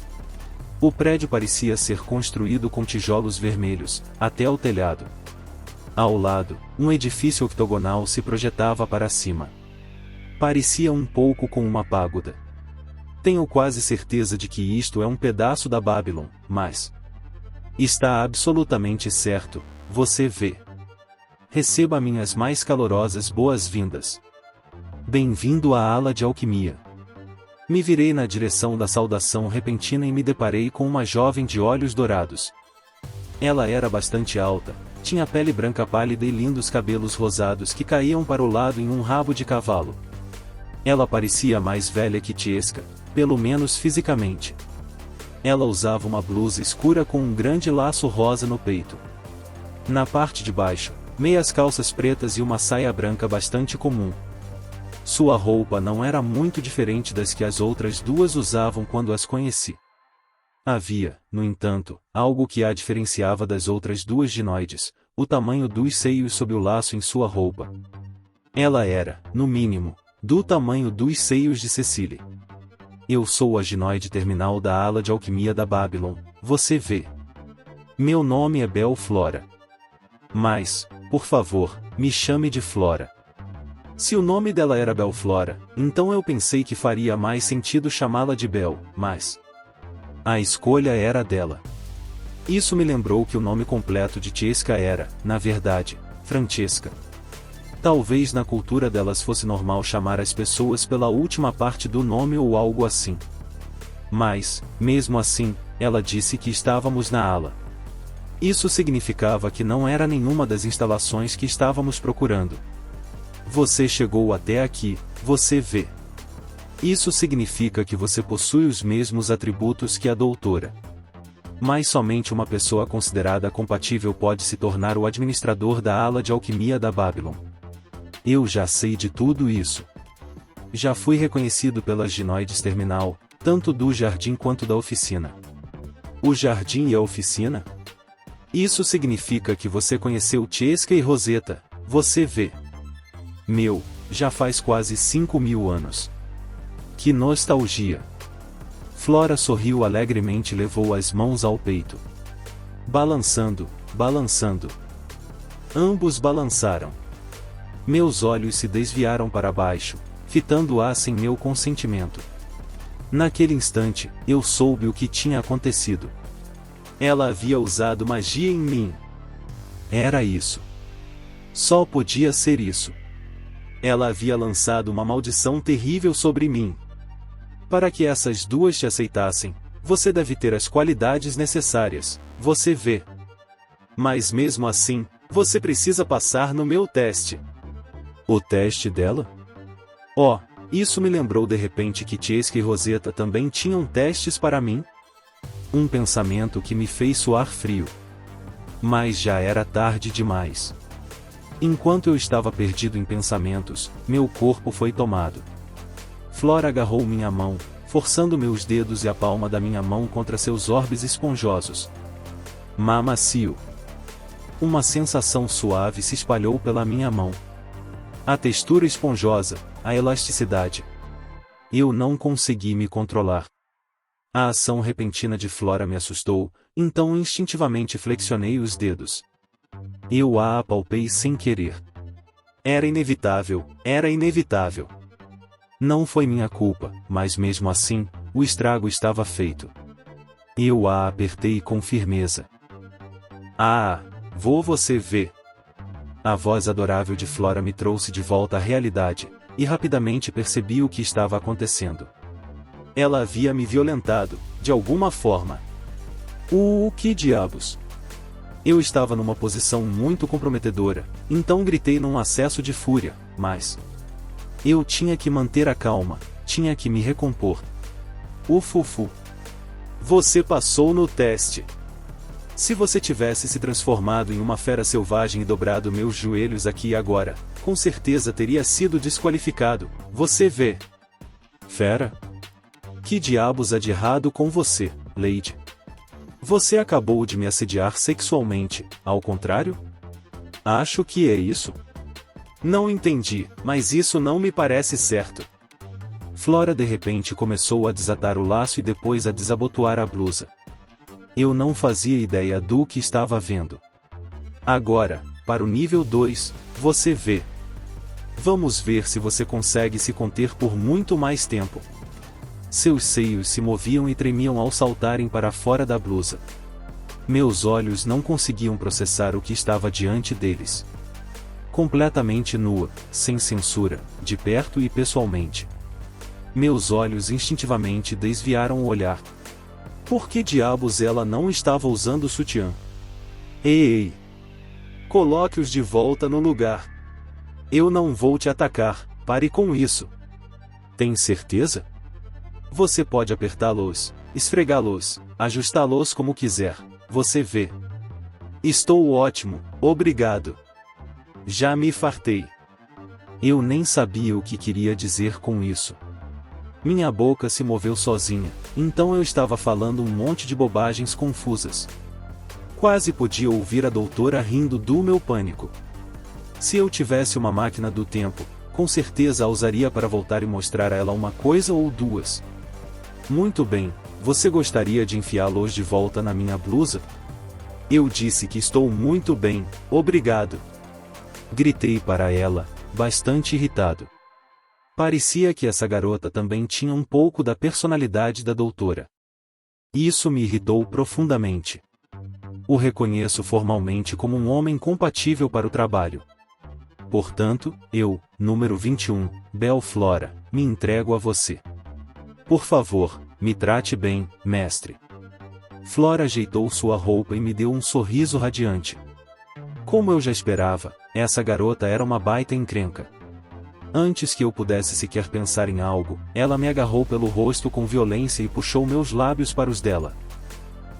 O prédio parecia ser construído com tijolos vermelhos, até o telhado. Ao lado, um edifício octogonal se projetava para cima. Parecia um pouco com uma pagoda. Tenho quase certeza de que isto é um pedaço da Babylon, mas... está absolutamente certo, você vê. Receba minhas mais calorosas boas-vindas. Bem-vindo à ala de alquimia. Me virei na direção da saudação repentina e me deparei com uma jovem de olhos dourados. Ela era bastante alta, tinha pele branca pálida e lindos cabelos rosados que caíam para o lado em um rabo de cavalo. Ela parecia mais velha que Tieska, pelo menos fisicamente. Ela usava uma blusa escura com um grande laço rosa no peito. Na parte de baixo, meias calças pretas e uma saia branca bastante comum. Sua roupa não era muito diferente das que as outras duas usavam quando as conheci. Havia, no entanto, algo que a diferenciava das outras duas ginoides, o tamanho dos seios sob o laço em sua roupa. Ela era, no mínimo, do tamanho dos seios de Cecily. Eu sou a ginoide terminal da ala de alquimia da Babylon, você vê. Meu nome é Bel Flora. Mas, por favor, me chame de Flora. Se o nome dela era Bel Flora, então eu pensei que faria mais sentido chamá-la de Bel, mas... a escolha era dela. Isso me lembrou que o nome completo de Tieska era, na verdade, Francesca. Talvez na cultura delas fosse normal chamar as pessoas pela última parte do nome ou algo assim. Mas, mesmo assim, ela disse que estávamos na ala. Isso significava que não era nenhuma das instalações que estávamos procurando. Você chegou até aqui, você vê. Isso significa que você possui os mesmos atributos que a doutora. Mas somente uma pessoa considerada compatível pode se tornar o administrador da ala de alquimia da Babylon. Eu já sei de tudo isso. Já fui reconhecido pelas ginoides terminal, tanto do jardim quanto da oficina. O jardim e a oficina? Isso significa que você conheceu Tieska e Rosetta, você vê. Meu, já faz quase 5.000 anos. Que nostalgia! Flora sorriu alegremente e levou as mãos ao peito. Balançando, balançando. Ambos balançaram. Meus olhos se desviaram para baixo, fitando-a sem meu consentimento. Naquele instante, eu soube o que tinha acontecido. Ela havia usado magia em mim. Era isso. Só podia ser isso. Ela havia lançado uma maldição terrível sobre mim. Para que essas duas te aceitassem, você deve ter as qualidades necessárias, você vê. Mas mesmo assim, você precisa passar no meu teste. O teste dela? Oh, isso me lembrou de repente que Tieska e Rosetta também tinham testes para mim? Um pensamento que me fez suar frio. Mas já era tarde demais. Enquanto eu estava perdido em pensamentos, meu corpo foi tomado. Flora agarrou minha mão, forçando meus dedos e a palma da minha mão contra seus orbes esponjosos. Macio. Uma sensação suave se espalhou pela minha mão. A textura esponjosa, a elasticidade. Eu não consegui me controlar. A ação repentina de Flora me assustou, então instintivamente flexionei os dedos. Eu a apalpei sem querer. Era inevitável, era inevitável. Não foi minha culpa, mas mesmo assim, o estrago estava feito. Eu a apertei com firmeza. Ah, você ver. A voz adorável de Flora me trouxe de volta à realidade, e rapidamente percebi o que estava acontecendo. Ela havia me violentado, de alguma forma. Que diabos? Eu estava numa posição muito comprometedora, então gritei num acesso de fúria, mas eu tinha que manter a calma, tinha que me recompor. Ufufu. Você passou no teste. Se você tivesse se transformado em uma fera selvagem e dobrado meus joelhos aqui e agora, com certeza teria sido desqualificado, você vê. Fera? Que diabos há de errado com você, Lady? Você acabou de me assediar sexualmente, ao contrário? Acho que é isso. Não entendi, mas isso não me parece certo. Flora de repente começou a desatar o laço e depois a desabotoar a blusa. Eu não fazia ideia do que estava vendo. Agora, para o nível 2, você vê. Vamos ver se você consegue se conter por muito mais tempo. Seus seios se moviam e tremiam ao saltarem para fora da blusa. Meus olhos não conseguiam processar o que estava diante deles. Completamente nua, sem censura, de perto e pessoalmente. Meus olhos instintivamente desviaram o olhar. Por que diabos ela não estava usando sutiã? Ei! Coloque-os de volta no lugar. Eu não vou te atacar, pare com isso. Tem certeza? Você pode apertá-los, esfregá-los, ajustá-los como quiser, você vê. Estou ótimo, obrigado. Já me fartei. Eu nem sabia o que queria dizer com isso. Minha boca se moveu sozinha, então eu estava falando um monte de bobagens confusas. Quase podia ouvir a doutora rindo do meu pânico. Se eu tivesse uma máquina do tempo, com certeza a usaria para voltar e mostrar a ela uma coisa ou duas. Muito bem, você gostaria de enfiá-los de volta na minha blusa? Eu disse que estou muito bem, obrigado. Gritei para ela, bastante irritado. Parecia que essa garota também tinha um pouco da personalidade da doutora. Isso me irritou profundamente. O reconheço formalmente como um homem compatível para o trabalho. Portanto, eu, número 21, Bel Flora, me entrego a você. Por favor, me trate bem, mestre. Flora ajeitou sua roupa e me deu um sorriso radiante. Como eu já esperava, essa garota era uma baita encrenca. Antes que eu pudesse sequer pensar em algo, ela me agarrou pelo rosto com violência e puxou meus lábios para os dela.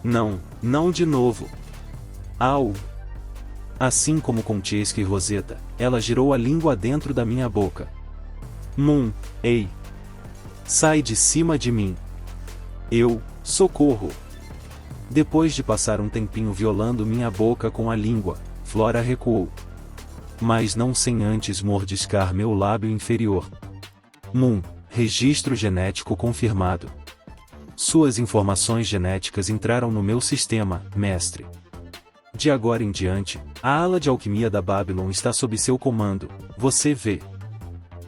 Não, não de novo. Au! Assim como com Chesky e Rosetta, ela girou a língua dentro da minha boca. Ei! Sai de cima de mim! Socorro! Depois de passar um tempinho violando minha boca com a língua, Flora recuou. Mas não sem antes mordiscar meu lábio inferior. Registro genético confirmado. Suas informações genéticas entraram no meu sistema, mestre. De agora em diante, a ala de alquimia da Babylon está sob seu comando, você vê.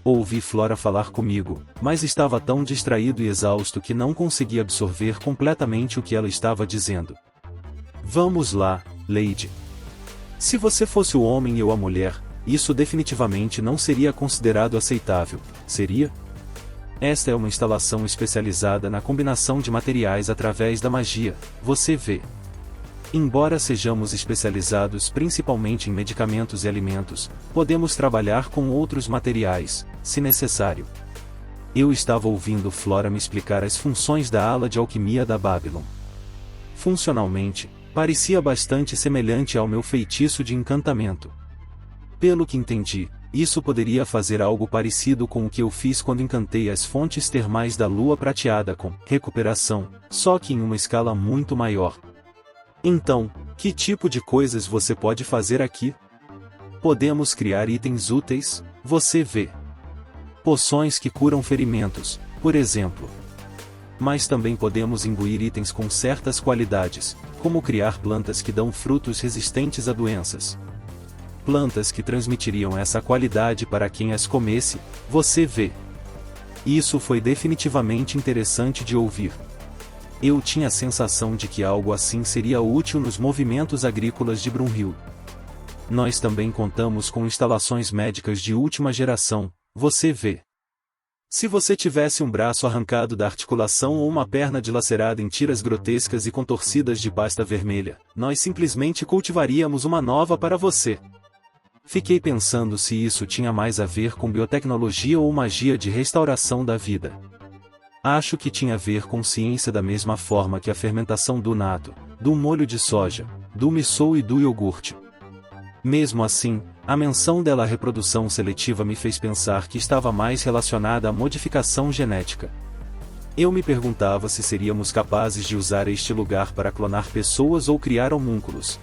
Ouvi Flora falar comigo, mas estava tão distraído e exausto que não conseguia absorver completamente o que ela estava dizendo. Vamos lá, Lady. Se você fosse o homem e eu a mulher, isso definitivamente não seria considerado aceitável, seria? Esta é uma instalação especializada na combinação de materiais através da magia, você vê. Embora sejamos especializados principalmente em medicamentos e alimentos, podemos trabalhar com outros materiais, se necessário. Eu estava ouvindo Flora me explicar as funções da ala de alquimia da Babylon. Funcionalmente, parecia bastante semelhante ao meu feitiço de encantamento. Pelo que entendi, isso poderia fazer algo parecido com o que eu fiz quando encantei as fontes termais da Lua Prateada com recuperação, só que em uma escala muito maior. Então, que tipo de coisas você pode fazer aqui? Podemos criar itens úteis, você vê. Poções que curam ferimentos, por exemplo. Mas também podemos imbuir itens com certas qualidades, como criar plantas que dão frutos resistentes a doenças. Plantas que transmitiriam essa qualidade para quem as comesse, você vê. Isso foi definitivamente interessante de ouvir. Eu tinha a sensação de que algo assim seria útil nos movimentos agrícolas de Brunhild. Nós também contamos com instalações médicas de última geração, você vê. Se você tivesse um braço arrancado da articulação ou uma perna dilacerada em tiras grotescas e contorcidas de pasta vermelha, nós simplesmente cultivaríamos uma nova para você. Fiquei pensando se isso tinha mais a ver com biotecnologia ou magia de restauração da vida. Acho que tinha a ver com ciência da mesma forma que a fermentação do natto, do molho de soja, do missô e do iogurte. Mesmo assim, a menção dela à reprodução seletiva me fez pensar que estava mais relacionada à modificação genética. Eu me perguntava se seríamos capazes de usar este lugar para clonar pessoas ou criar homúnculos.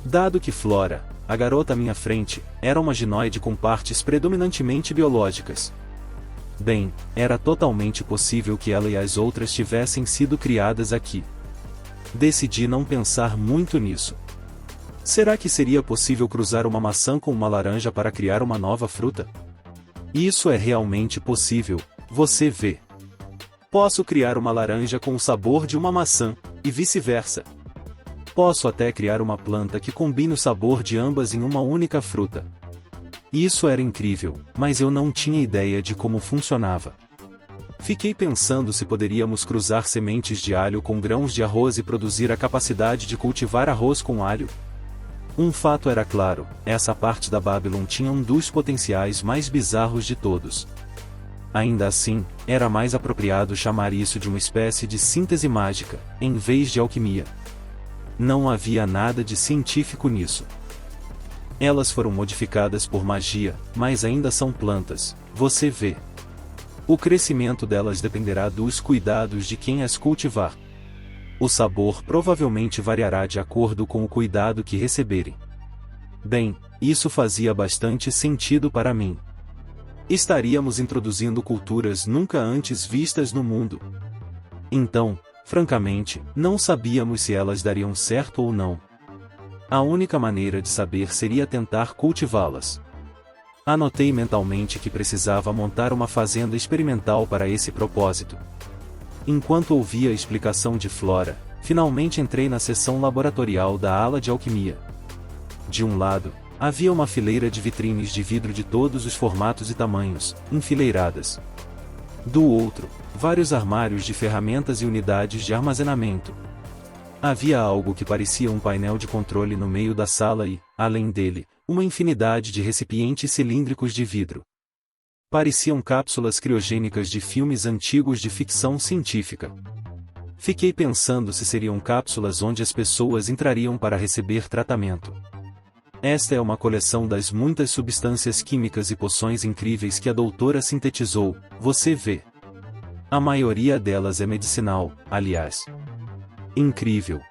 Dado que Flora, a garota à minha frente, era uma ginoide com partes predominantemente biológicas. Bem, era totalmente possível que ela e as outras tivessem sido criadas aqui. Decidi não pensar muito nisso. Será que seria possível cruzar uma maçã com uma laranja para criar uma nova fruta? Isso é realmente possível, você vê. Posso criar uma laranja com o sabor de uma maçã, e vice-versa. Posso até criar uma planta que combine o sabor de ambas em uma única fruta. Isso era incrível, mas eu não tinha ideia de como funcionava. Fiquei pensando se poderíamos cruzar sementes de alho com grãos de arroz e produzir a capacidade de cultivar arroz com alho. Um fato era claro, essa parte da Babylon tinha um dos potenciais mais bizarros de todos. Ainda assim, era mais apropriado chamar isso de uma espécie de síntese mágica, em vez de alquimia. Não havia nada de científico nisso. Elas foram modificadas por magia, mas ainda são plantas, você vê. O crescimento delas dependerá dos cuidados de quem as cultivar. O sabor provavelmente variará de acordo com o cuidado que receberem. Bem, isso fazia bastante sentido para mim. Estaríamos introduzindo culturas nunca antes vistas no mundo. Então, francamente, não sabíamos se elas dariam certo ou não. A única maneira de saber seria tentar cultivá-las. Anotei mentalmente que precisava montar uma fazenda experimental para esse propósito. Enquanto ouvia a explicação de Flora, finalmente entrei na seção laboratorial da ala de alquimia. De um lado, havia uma fileira de vitrines de vidro de todos os formatos e tamanhos, enfileiradas. Do outro, vários armários de ferramentas e unidades de armazenamento. Havia algo que parecia um painel de controle no meio da sala e, além dele, uma infinidade de recipientes cilíndricos de vidro. Pareciam cápsulas criogênicas de filmes antigos de ficção científica. Fiquei pensando se seriam cápsulas onde as pessoas entrariam para receber tratamento. Esta é uma coleção das muitas substâncias químicas e poções incríveis que a doutora sintetizou, você vê. A maioria delas é medicinal, aliás. Incrível.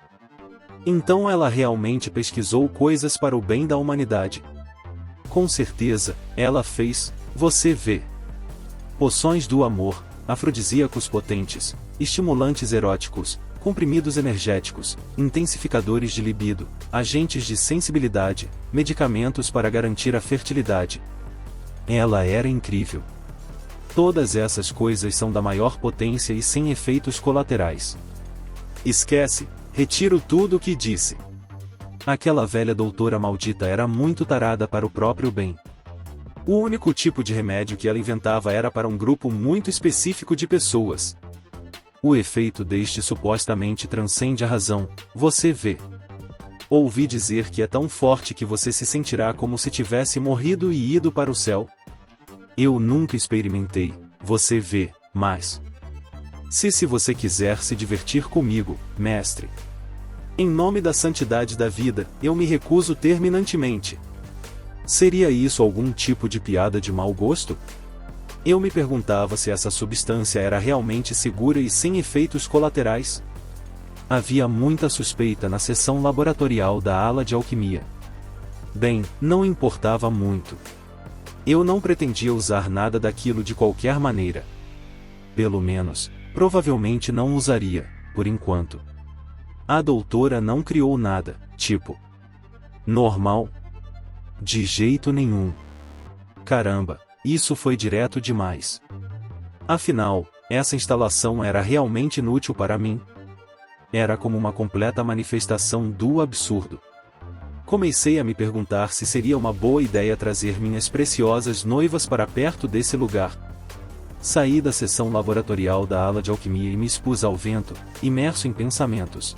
Então ela realmente pesquisou coisas para o bem da humanidade. Com certeza, ela fez, você vê. Poções do amor, afrodisíacos potentes, estimulantes eróticos, comprimidos energéticos, intensificadores de libido, agentes de sensibilidade, medicamentos para garantir a fertilidade. Ela era incrível. Todas essas coisas são da maior potência e sem efeitos colaterais. Esquece, retiro tudo o que disse. Aquela velha doutora maldita era muito tarada para o próprio bem. O único tipo de remédio que ela inventava era para um grupo muito específico de pessoas. O efeito deste supostamente transcende a razão, você vê. Ouvi dizer que é tão forte que você se sentirá como se tivesse morrido e ido para o céu. Eu nunca experimentei, você vê, mas... Se você quiser se divertir comigo, mestre. Em nome da santidade da vida, eu me recuso terminantemente. Seria isso algum tipo de piada de mau gosto? Eu me perguntava se essa substância era realmente segura e sem efeitos colaterais. Havia muita suspeita na seção laboratorial da ala de alquimia. Bem, não importava muito. Eu não pretendia usar nada daquilo de qualquer maneira. Pelo menos, provavelmente não usaria, por enquanto. A doutora não criou nada, tipo... normal? De jeito nenhum. Caramba, isso foi direto demais. Afinal, essa instalação era realmente inútil para mim? Era como uma completa manifestação do absurdo. Comecei a me perguntar se seria uma boa ideia trazer minhas preciosas noivas para perto desse lugar. Saí da sessão laboratorial da ala de alquimia e me expus ao vento, imerso em pensamentos.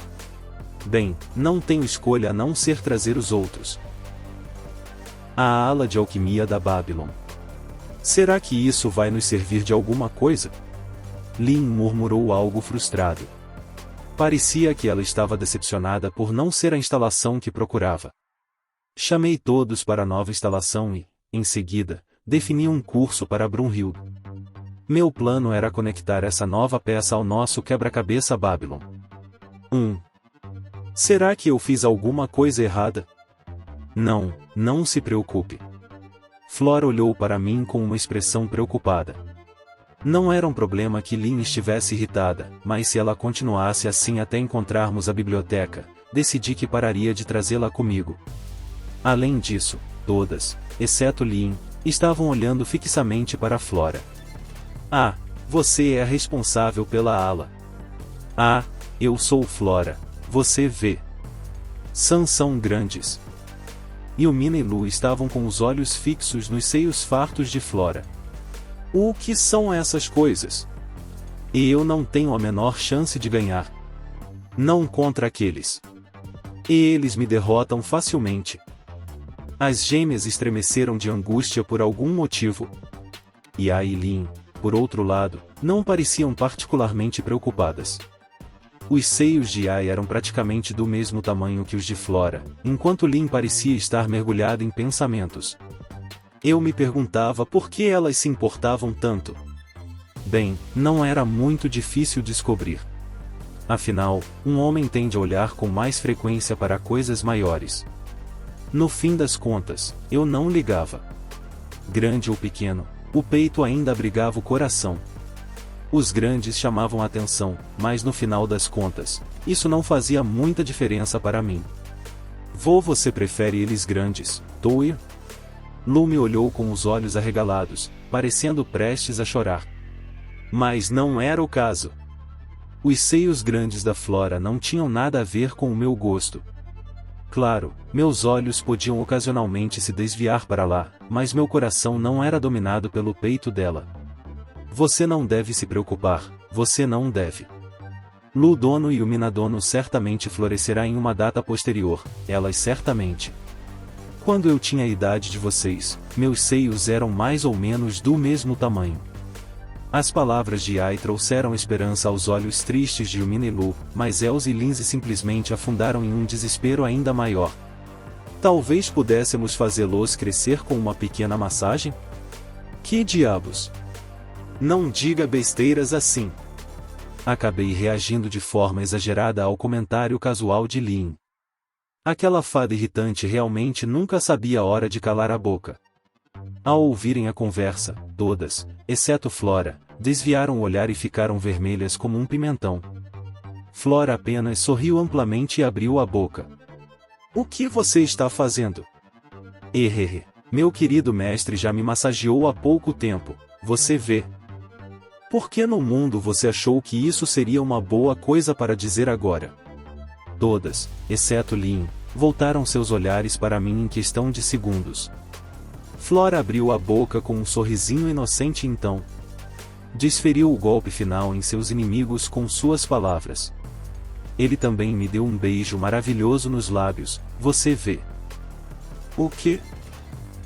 Bem, não tenho escolha a não ser trazer os outros. A ala de alquimia da Babylon. Será que isso vai nos servir de alguma coisa? Lin murmurou algo frustrado. Parecia que ela estava decepcionada por não ser a instalação que procurava. Chamei todos para a nova instalação e, em seguida, defini um curso para Brunhild. Meu plano era conectar essa nova peça ao nosso quebra-cabeça Babylon. Será que eu fiz alguma coisa errada? Não, não se preocupe. Flora olhou para mim com uma expressão preocupada. Não era um problema que Lin estivesse irritada, mas se ela continuasse assim até encontrarmos a biblioteca, decidi que pararia de trazê-la comigo. Além disso, todas, exceto Lin, estavam olhando fixamente para Flora. Ah, você é a responsável pela ala. Ah, eu sou Flora, você vê. São grandes. Yumina e Lu estavam com os olhos fixos nos seios fartos de Flora. O que são essas coisas? E eu não tenho a menor chance de ganhar. Não contra aqueles. E eles me derrotam facilmente. As gêmeas estremeceram de angústia por algum motivo. E a Lin, por outro lado, não pareciam particularmente preocupadas. Os seios de Ai eram praticamente do mesmo tamanho que os de Flora, enquanto Lin parecia estar mergulhada em pensamentos. Eu me perguntava por que elas se importavam tanto. Bem, não era muito difícil descobrir. Afinal, um homem tende a olhar com mais frequência para coisas maiores. No fim das contas, eu não ligava. Grande ou pequeno, o peito ainda abrigava o coração. Os grandes chamavam a atenção, mas no final das contas, isso não fazia muita diferença para mim. Você prefere eles grandes, Toia? Lu me olhou com os olhos arregalados, parecendo prestes a chorar. Mas não era o caso. Os seios grandes da Flora não tinham nada a ver com o meu gosto. Claro, meus olhos podiam ocasionalmente se desviar para lá, mas meu coração não era dominado pelo peito dela. Você não deve se preocupar, você não deve. Lu Dono e Yumina Dono certamente florescerá em uma data posterior, elas certamente. Quando eu tinha a idade de vocês, meus seios eram mais ou menos do mesmo tamanho. As palavras de Ai trouxeram esperança aos olhos tristes de Yumina e Lu, mas Els e Lindsay simplesmente afundaram em um desespero ainda maior. Talvez pudéssemos fazê-los crescer com uma pequena massagem? Que diabos? Não diga besteiras assim. Acabei reagindo de forma exagerada ao comentário casual de Lin. Aquela fada irritante realmente nunca sabia a hora de calar a boca. Ao ouvirem a conversa, todas, exceto Flora, desviaram o olhar e ficaram vermelhas como um pimentão. Flora apenas sorriu amplamente e abriu a boca. O que você está fazendo? Meu querido mestre já me massageou há pouco tempo, você vê. Por que no mundo você achou que isso seria uma boa coisa para dizer agora? Todas, exceto Lin, voltaram seus olhares para mim em questão de segundos. Flora abriu a boca com um sorrisinho inocente e então desferiu o golpe final em seus inimigos com suas palavras. Ele também me deu um beijo maravilhoso nos lábios, você vê. O que?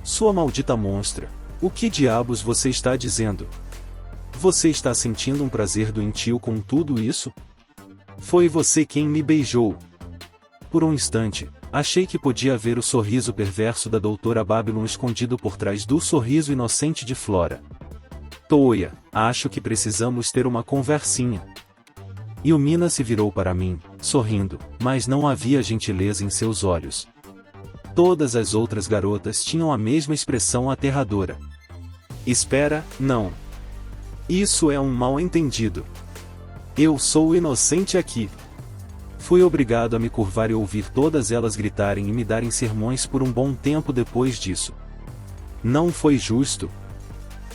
Sua maldita monstra, o que diabos você está dizendo? Você está sentindo um prazer doentio com tudo isso? Foi você quem me beijou. Por um instante, achei que podia ver o sorriso perverso da doutora Babylon escondido por trás do sorriso inocente de Flora. Toia, acho que precisamos ter uma conversinha. Yumina se virou para mim, sorrindo, mas não havia gentileza em seus olhos. Todas as outras garotas tinham a mesma expressão aterradora. Espera, não. Isso é um mal-entendido. Eu sou o inocente aqui. Fui obrigado a me curvar e ouvir todas elas gritarem e me darem sermões por um bom tempo depois disso. Não foi justo.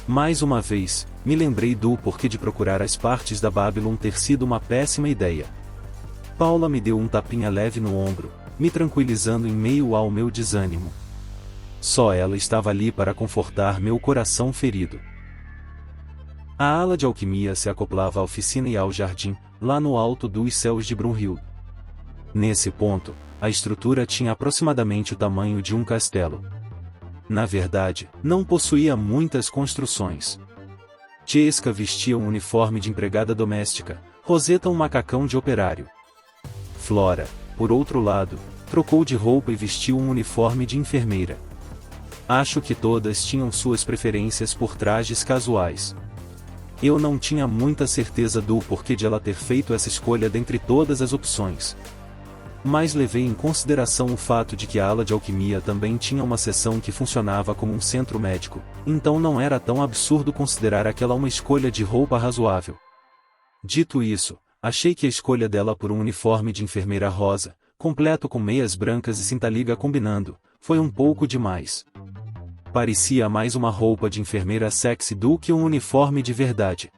Mais uma vez, me lembrei do porquê de procurar as partes da Babylon ter sido uma péssima ideia. Paula me deu um tapinha leve no ombro, me tranquilizando em meio ao meu desânimo. Só ela estava ali para confortar meu coração ferido. A ala de alquimia se acoplava à oficina e ao jardim, lá no alto dos céus de Brunhild. Nesse ponto, a estrutura tinha aproximadamente o tamanho de um castelo. Na verdade, não possuía muitas construções. Jessica vestia um uniforme de empregada doméstica, Rosetta um macacão de operário. Flora, por outro lado, trocou de roupa e vestiu um uniforme de enfermeira. Acho que todas tinham suas preferências por trajes casuais. Eu não tinha muita certeza do porquê de ela ter feito essa escolha dentre todas as opções. Mas levei em consideração o fato de que a ala de alquimia também tinha uma seção que funcionava como um centro médico, então não era tão absurdo considerar aquela uma escolha de roupa razoável. Dito isso, achei que a escolha dela por um uniforme de enfermeira rosa, completo com meias brancas e cinta-liga combinando, foi um pouco demais. Parecia mais uma roupa de enfermeira sexy do que um uniforme de verdade.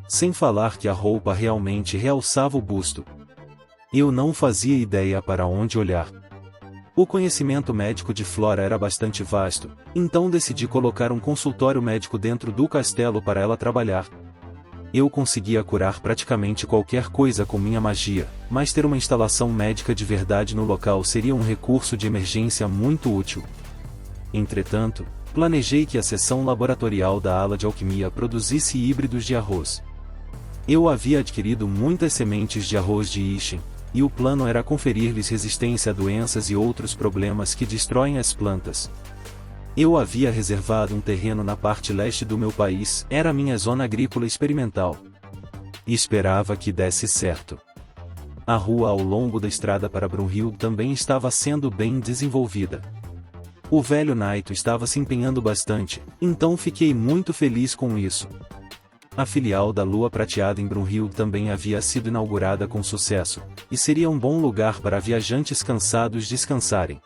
Sem falar que a roupa realmente realçava o busto. Eu não fazia ideia para onde olhar. O conhecimento médico de Flora era bastante vasto, então decidi colocar um consultório médico dentro do castelo para ela trabalhar. Eu conseguia curar praticamente qualquer coisa com minha magia, mas ter uma instalação médica de verdade no local seria um recurso de emergência muito útil. Entretanto, planejei que a seção laboratorial da ala de alquimia produzisse híbridos de arroz. Eu havia adquirido muitas sementes de arroz de Ishin, e o plano era conferir-lhes resistência a doenças e outros problemas que destroem as plantas. Eu havia reservado um terreno na parte leste do meu país, era minha zona agrícola experimental. E esperava que desse certo. A rua ao longo da estrada para Brunhild também estava sendo bem desenvolvida. O velho Naito estava se empenhando bastante, então fiquei muito feliz com isso. A filial da Lua Prateada em Brunhild também havia sido inaugurada com sucesso, e seria um bom lugar para viajantes cansados descansarem.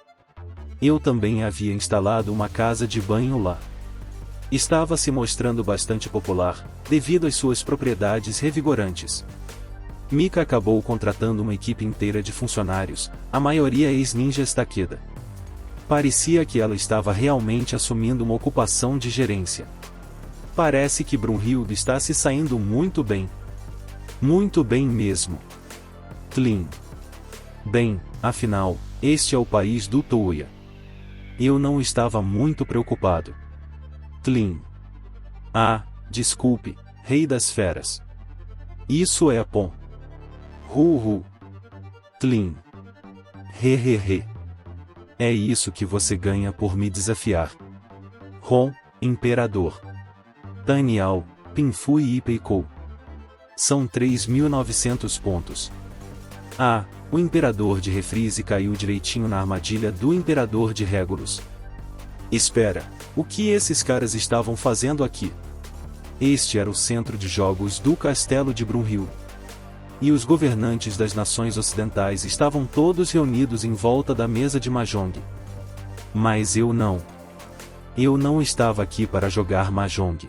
Eu também havia instalado uma casa de banho lá. Estava se mostrando bastante popular, devido às suas propriedades revigorantes. Mika acabou contratando uma equipe inteira de funcionários, a maioria ex-ninjas Takeda. Parecia que ela estava realmente assumindo uma ocupação de gerência. Parece que Brunhild está se saindo muito bem. Muito bem mesmo. Clean. Bem, afinal, este é o país do Touya. Eu não estava muito preocupado. Clean. Ah, desculpe, Rei das Feras. Isso é Pon. Clean. He. É isso que você ganha por me desafiar. Ron, Imperador. Daniel, Pinfu e Ipeikou. São 3.900 pontos. Ah, o Imperador de Refrise caiu direitinho na armadilha do Imperador de Regulus. Espera, o que esses caras estavam fazendo aqui? Este era o centro de jogos do Castelo de Brunhild. E os governantes das nações ocidentais estavam todos reunidos em volta da mesa de Mahjong. Mas eu não. Eu não estava aqui para jogar Mahjong.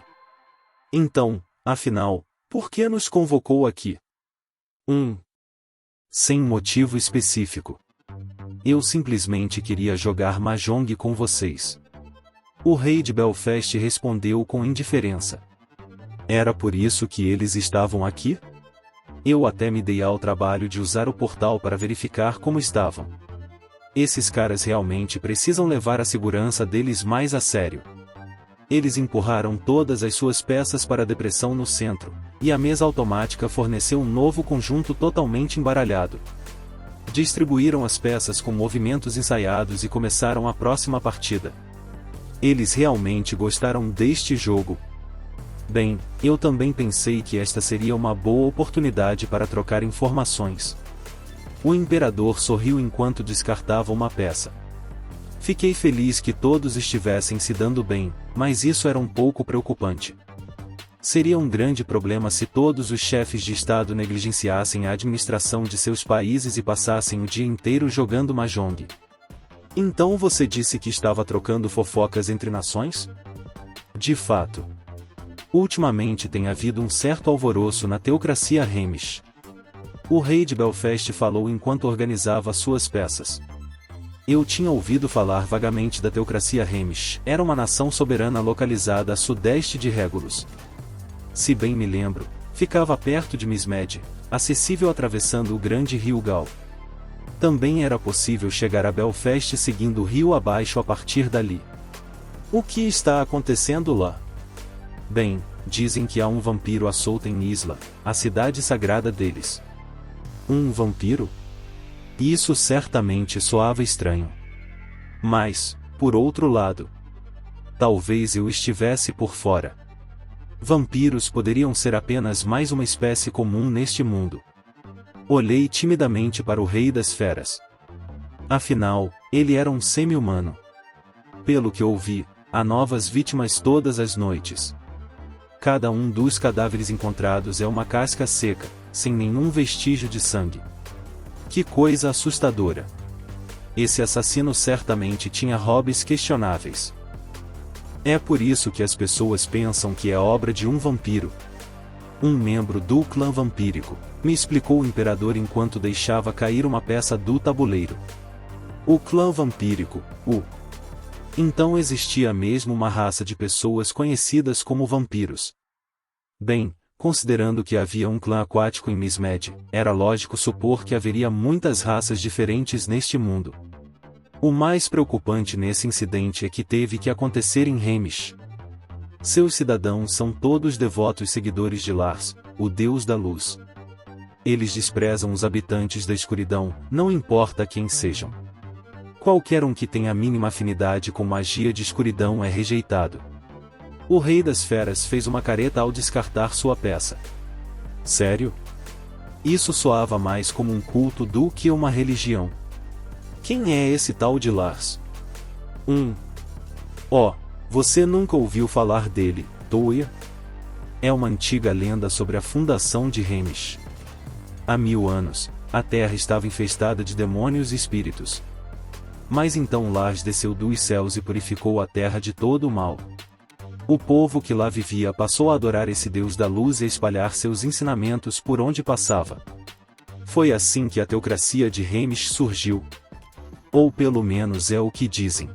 Então, afinal, por que nos convocou aqui? Sem motivo específico. Eu simplesmente queria jogar Mahjong com vocês. O rei de Belfast respondeu com indiferença. Era por isso que eles estavam aqui? Eu até me dei ao trabalho de usar o portal para verificar como estavam. Esses caras realmente precisam levar a segurança deles mais a sério. Eles empurraram todas as suas peças para a depressão no centro, e a mesa automática forneceu um novo conjunto totalmente embaralhado. Distribuíram as peças com movimentos ensaiados e começaram a próxima partida. Eles realmente gostaram deste jogo. Bem, eu também pensei que esta seria uma boa oportunidade para trocar informações. O Imperador sorriu enquanto descartava uma peça. Fiquei feliz que todos estivessem se dando bem, mas isso era um pouco preocupante. Seria um grande problema se todos os chefes de Estado negligenciassem a administração de seus países e passassem o dia inteiro jogando Mahjong. Então você disse que estava trocando fofocas entre nações? De fato. Ultimamente tem havido um certo alvoroço na teocracia Hamish. O rei de Belfast falou enquanto organizava suas peças. Eu tinha ouvido falar vagamente da teocracia Hamish, era uma nação soberana localizada a sudeste de Regulus. se bem me lembro, ficava perto de Mismed, acessível atravessando o grande rio Gal. Também era possível chegar a Belfast seguindo o rio abaixo a partir dali. O que está acontecendo lá? Bem, dizem que há um vampiro à solta em Isla, a cidade sagrada deles. Um vampiro? Isso certamente soava estranho. Mas, por outro lado, talvez eu estivesse por fora. Vampiros poderiam ser apenas mais uma espécie comum neste mundo. Olhei timidamente para o Rei das Feras. Afinal, ele era um semi-humano. Pelo que ouvi, há novas vítimas todas as noites. Cada um dos cadáveres encontrados é uma casca seca, sem nenhum vestígio de sangue. Que coisa assustadora! Esse assassino certamente tinha hobbies questionáveis. É por isso que as pessoas pensam que é obra de um vampiro. Um membro do clã vampírico, me explicou o imperador enquanto deixava cair uma peça do tabuleiro. O clã vampírico, Então existia mesmo uma raça de pessoas conhecidas como vampiros. Bem, considerando que havia um clã aquático em Mismed, era lógico supor que haveria muitas raças diferentes neste mundo. O mais preocupante nesse incidente é que teve que acontecer em Hamish. Seus cidadãos são todos devotos seguidores de Lars, o deus da luz. Eles desprezam os habitantes da escuridão, não importa quem sejam. Qualquer um que tenha a mínima afinidade com magia de escuridão é rejeitado. O Rei das Feras fez uma careta ao descartar sua peça. Sério? Isso soava mais como um culto do que uma religião. Quem é esse tal de Lars? Você nunca ouviu falar dele, Toia? É uma antiga lenda sobre a fundação de Hamish. Há 1000 anos, a terra estava infestada de demônios e espíritos. Mas então Lars desceu dos céus e purificou a terra de todo o mal. O povo que lá vivia passou a adorar esse deus da luz e a espalhar seus ensinamentos por onde passava. Foi assim que a teocracia de Hamish surgiu. Ou pelo menos é o que dizem.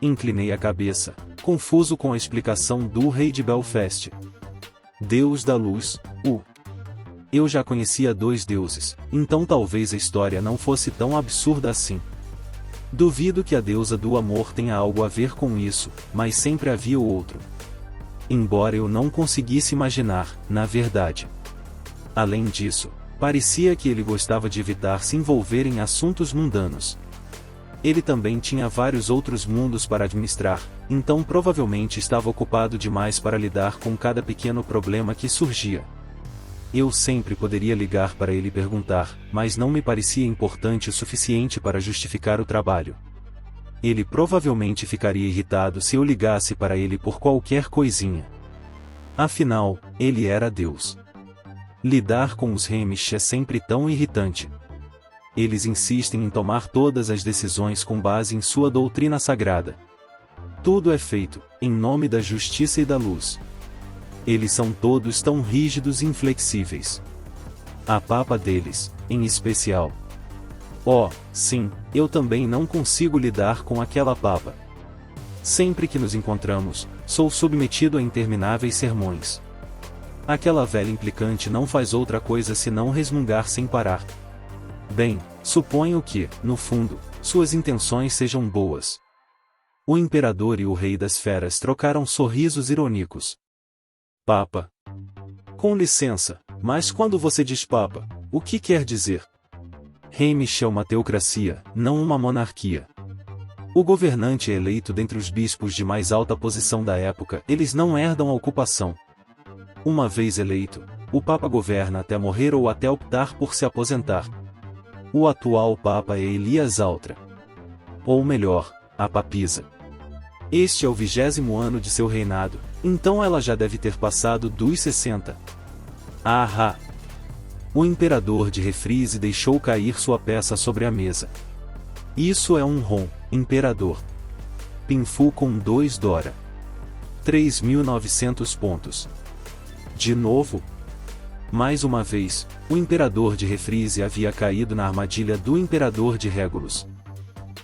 Inclinei a cabeça, confuso com a explicação do rei de Belfast. Deus da luz, Eu já conhecia 2 deuses, então talvez a história não fosse tão absurda assim. Duvido que a deusa do amor tenha algo a ver com isso, mas sempre havia o outro. Embora eu não conseguisse imaginar, na verdade. Além disso, parecia que ele gostava de evitar se envolver em assuntos mundanos. Ele também tinha vários outros mundos para administrar, então provavelmente estava ocupado demais para lidar com cada pequeno problema que surgia. Eu sempre poderia ligar para ele e perguntar, mas não me parecia importante o suficiente para justificar o trabalho. Ele provavelmente ficaria irritado se eu ligasse para ele por qualquer coisinha. Afinal, ele era Deus. Lidar com os Hamish é sempre tão irritante. Eles insistem em tomar todas as decisões com base em sua doutrina sagrada. Tudo é feito, em nome da justiça e da luz. Eles são todos tão rígidos e inflexíveis. A papa deles, em especial. Sim, eu também não consigo lidar com aquela papa. Sempre que nos encontramos, sou submetido a intermináveis sermões. Aquela velha implicante não faz outra coisa senão resmungar sem parar. Bem, suponho que, no fundo, suas intenções sejam boas. O imperador e o Rei das Feras trocaram sorrisos irônicos. Papa. Com licença, mas quando você diz papa, o que quer dizer? Hamish é uma teocracia, não uma monarquia. O governante é eleito dentre os bispos de mais alta posição da época, eles não herdam a ocupação. Uma vez eleito, o Papa governa até morrer ou até optar por se aposentar. O atual Papa é Elias Altra. Ou melhor, a papisa. Este é o 20º ano de seu reinado, então ela já deve ter passado dos 60. O imperador de Refrise deixou cair sua peça sobre a mesa. Isso é um rom, imperador. Pinfu com 2 Dora. 3.900 pontos. De novo? Mais uma vez, o imperador de Refrise havia caído na armadilha do imperador de Regulus.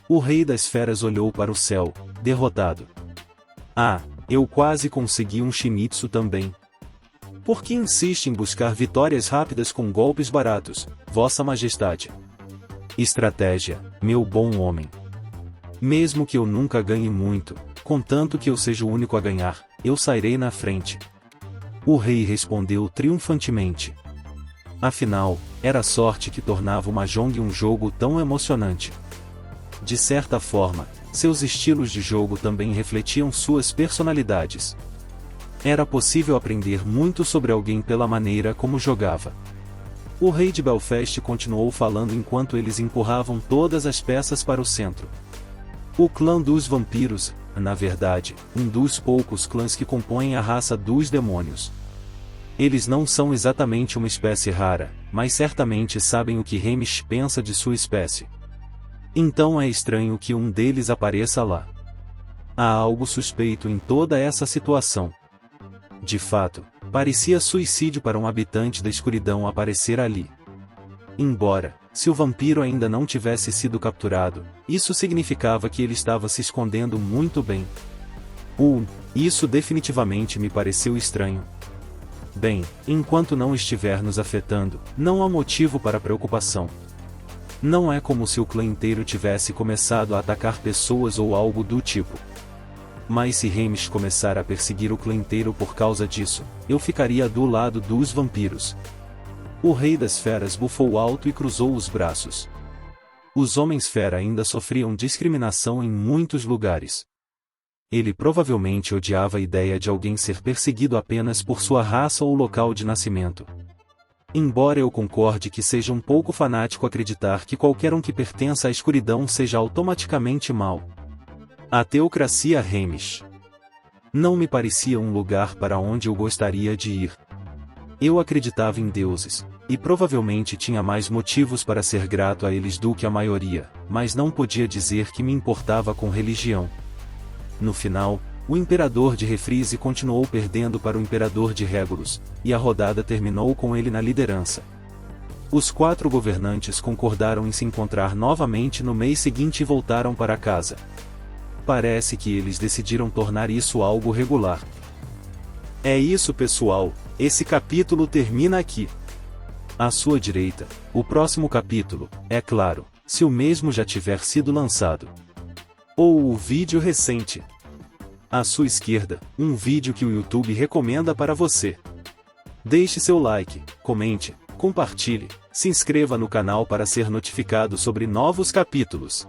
O Rei das Feras olhou para o céu, derrotado. Eu quase consegui um Shimizu também. Por que insiste em buscar vitórias rápidas com golpes baratos, Vossa Majestade? Estratégia, meu bom homem. Mesmo que eu nunca ganhe muito, contanto que eu seja o único a ganhar, eu sairei na frente. O rei respondeu triunfantemente. Afinal, era a sorte que tornava o Mahjong um jogo tão emocionante. De certa forma, seus estilos de jogo também refletiam suas personalidades. Era possível aprender muito sobre alguém pela maneira como jogava. O rei de Belfast continuou falando enquanto eles empurravam todas as peças para o centro. O clã dos vampiros, na verdade, um dos poucos clãs que compõem a raça dos demônios. Eles não são exatamente uma espécie rara, mas certamente sabem o que Hamish pensa de sua espécie. Então é estranho que um deles apareça lá. Há algo suspeito em toda essa situação. De fato, parecia suicídio para um habitante da escuridão aparecer ali. Embora, se o vampiro ainda não tivesse sido capturado, isso significava que ele estava se escondendo muito bem. Isso definitivamente me pareceu estranho. Bem, enquanto não estiver nos afetando, não há motivo para preocupação. Não é como se o clã inteiro tivesse começado a atacar pessoas ou algo do tipo. Mas se Hamish começar a perseguir o clã inteiro por causa disso, eu ficaria do lado dos vampiros. O rei das feras bufou alto e cruzou os braços. Os homens-fera ainda sofriam discriminação em muitos lugares. Ele provavelmente odiava a ideia de alguém ser perseguido apenas por sua raça ou local de nascimento. Embora eu concorde que seja um pouco fanático acreditar que qualquer um que pertença à escuridão seja automaticamente mau. A teocracia Hamish não me parecia um lugar para onde eu gostaria de ir. Eu acreditava em deuses, e provavelmente tinha mais motivos para ser grato a eles do que a maioria, mas não podia dizer que me importava com religião. No final, o imperador de Refrise continuou perdendo para o imperador de Regulus, e a rodada terminou com ele na liderança. Os 4 governantes concordaram em se encontrar novamente no mês seguinte e voltaram para casa. Parece que eles decidiram tornar isso algo regular. É isso, pessoal, esse capítulo termina aqui. À sua direita, o próximo capítulo, é claro, se o mesmo já tiver sido lançado. Ou o vídeo recente. À sua esquerda, um vídeo que o YouTube recomenda para você. Deixe seu like, comente, compartilhe, se inscreva no canal para ser notificado sobre novos capítulos.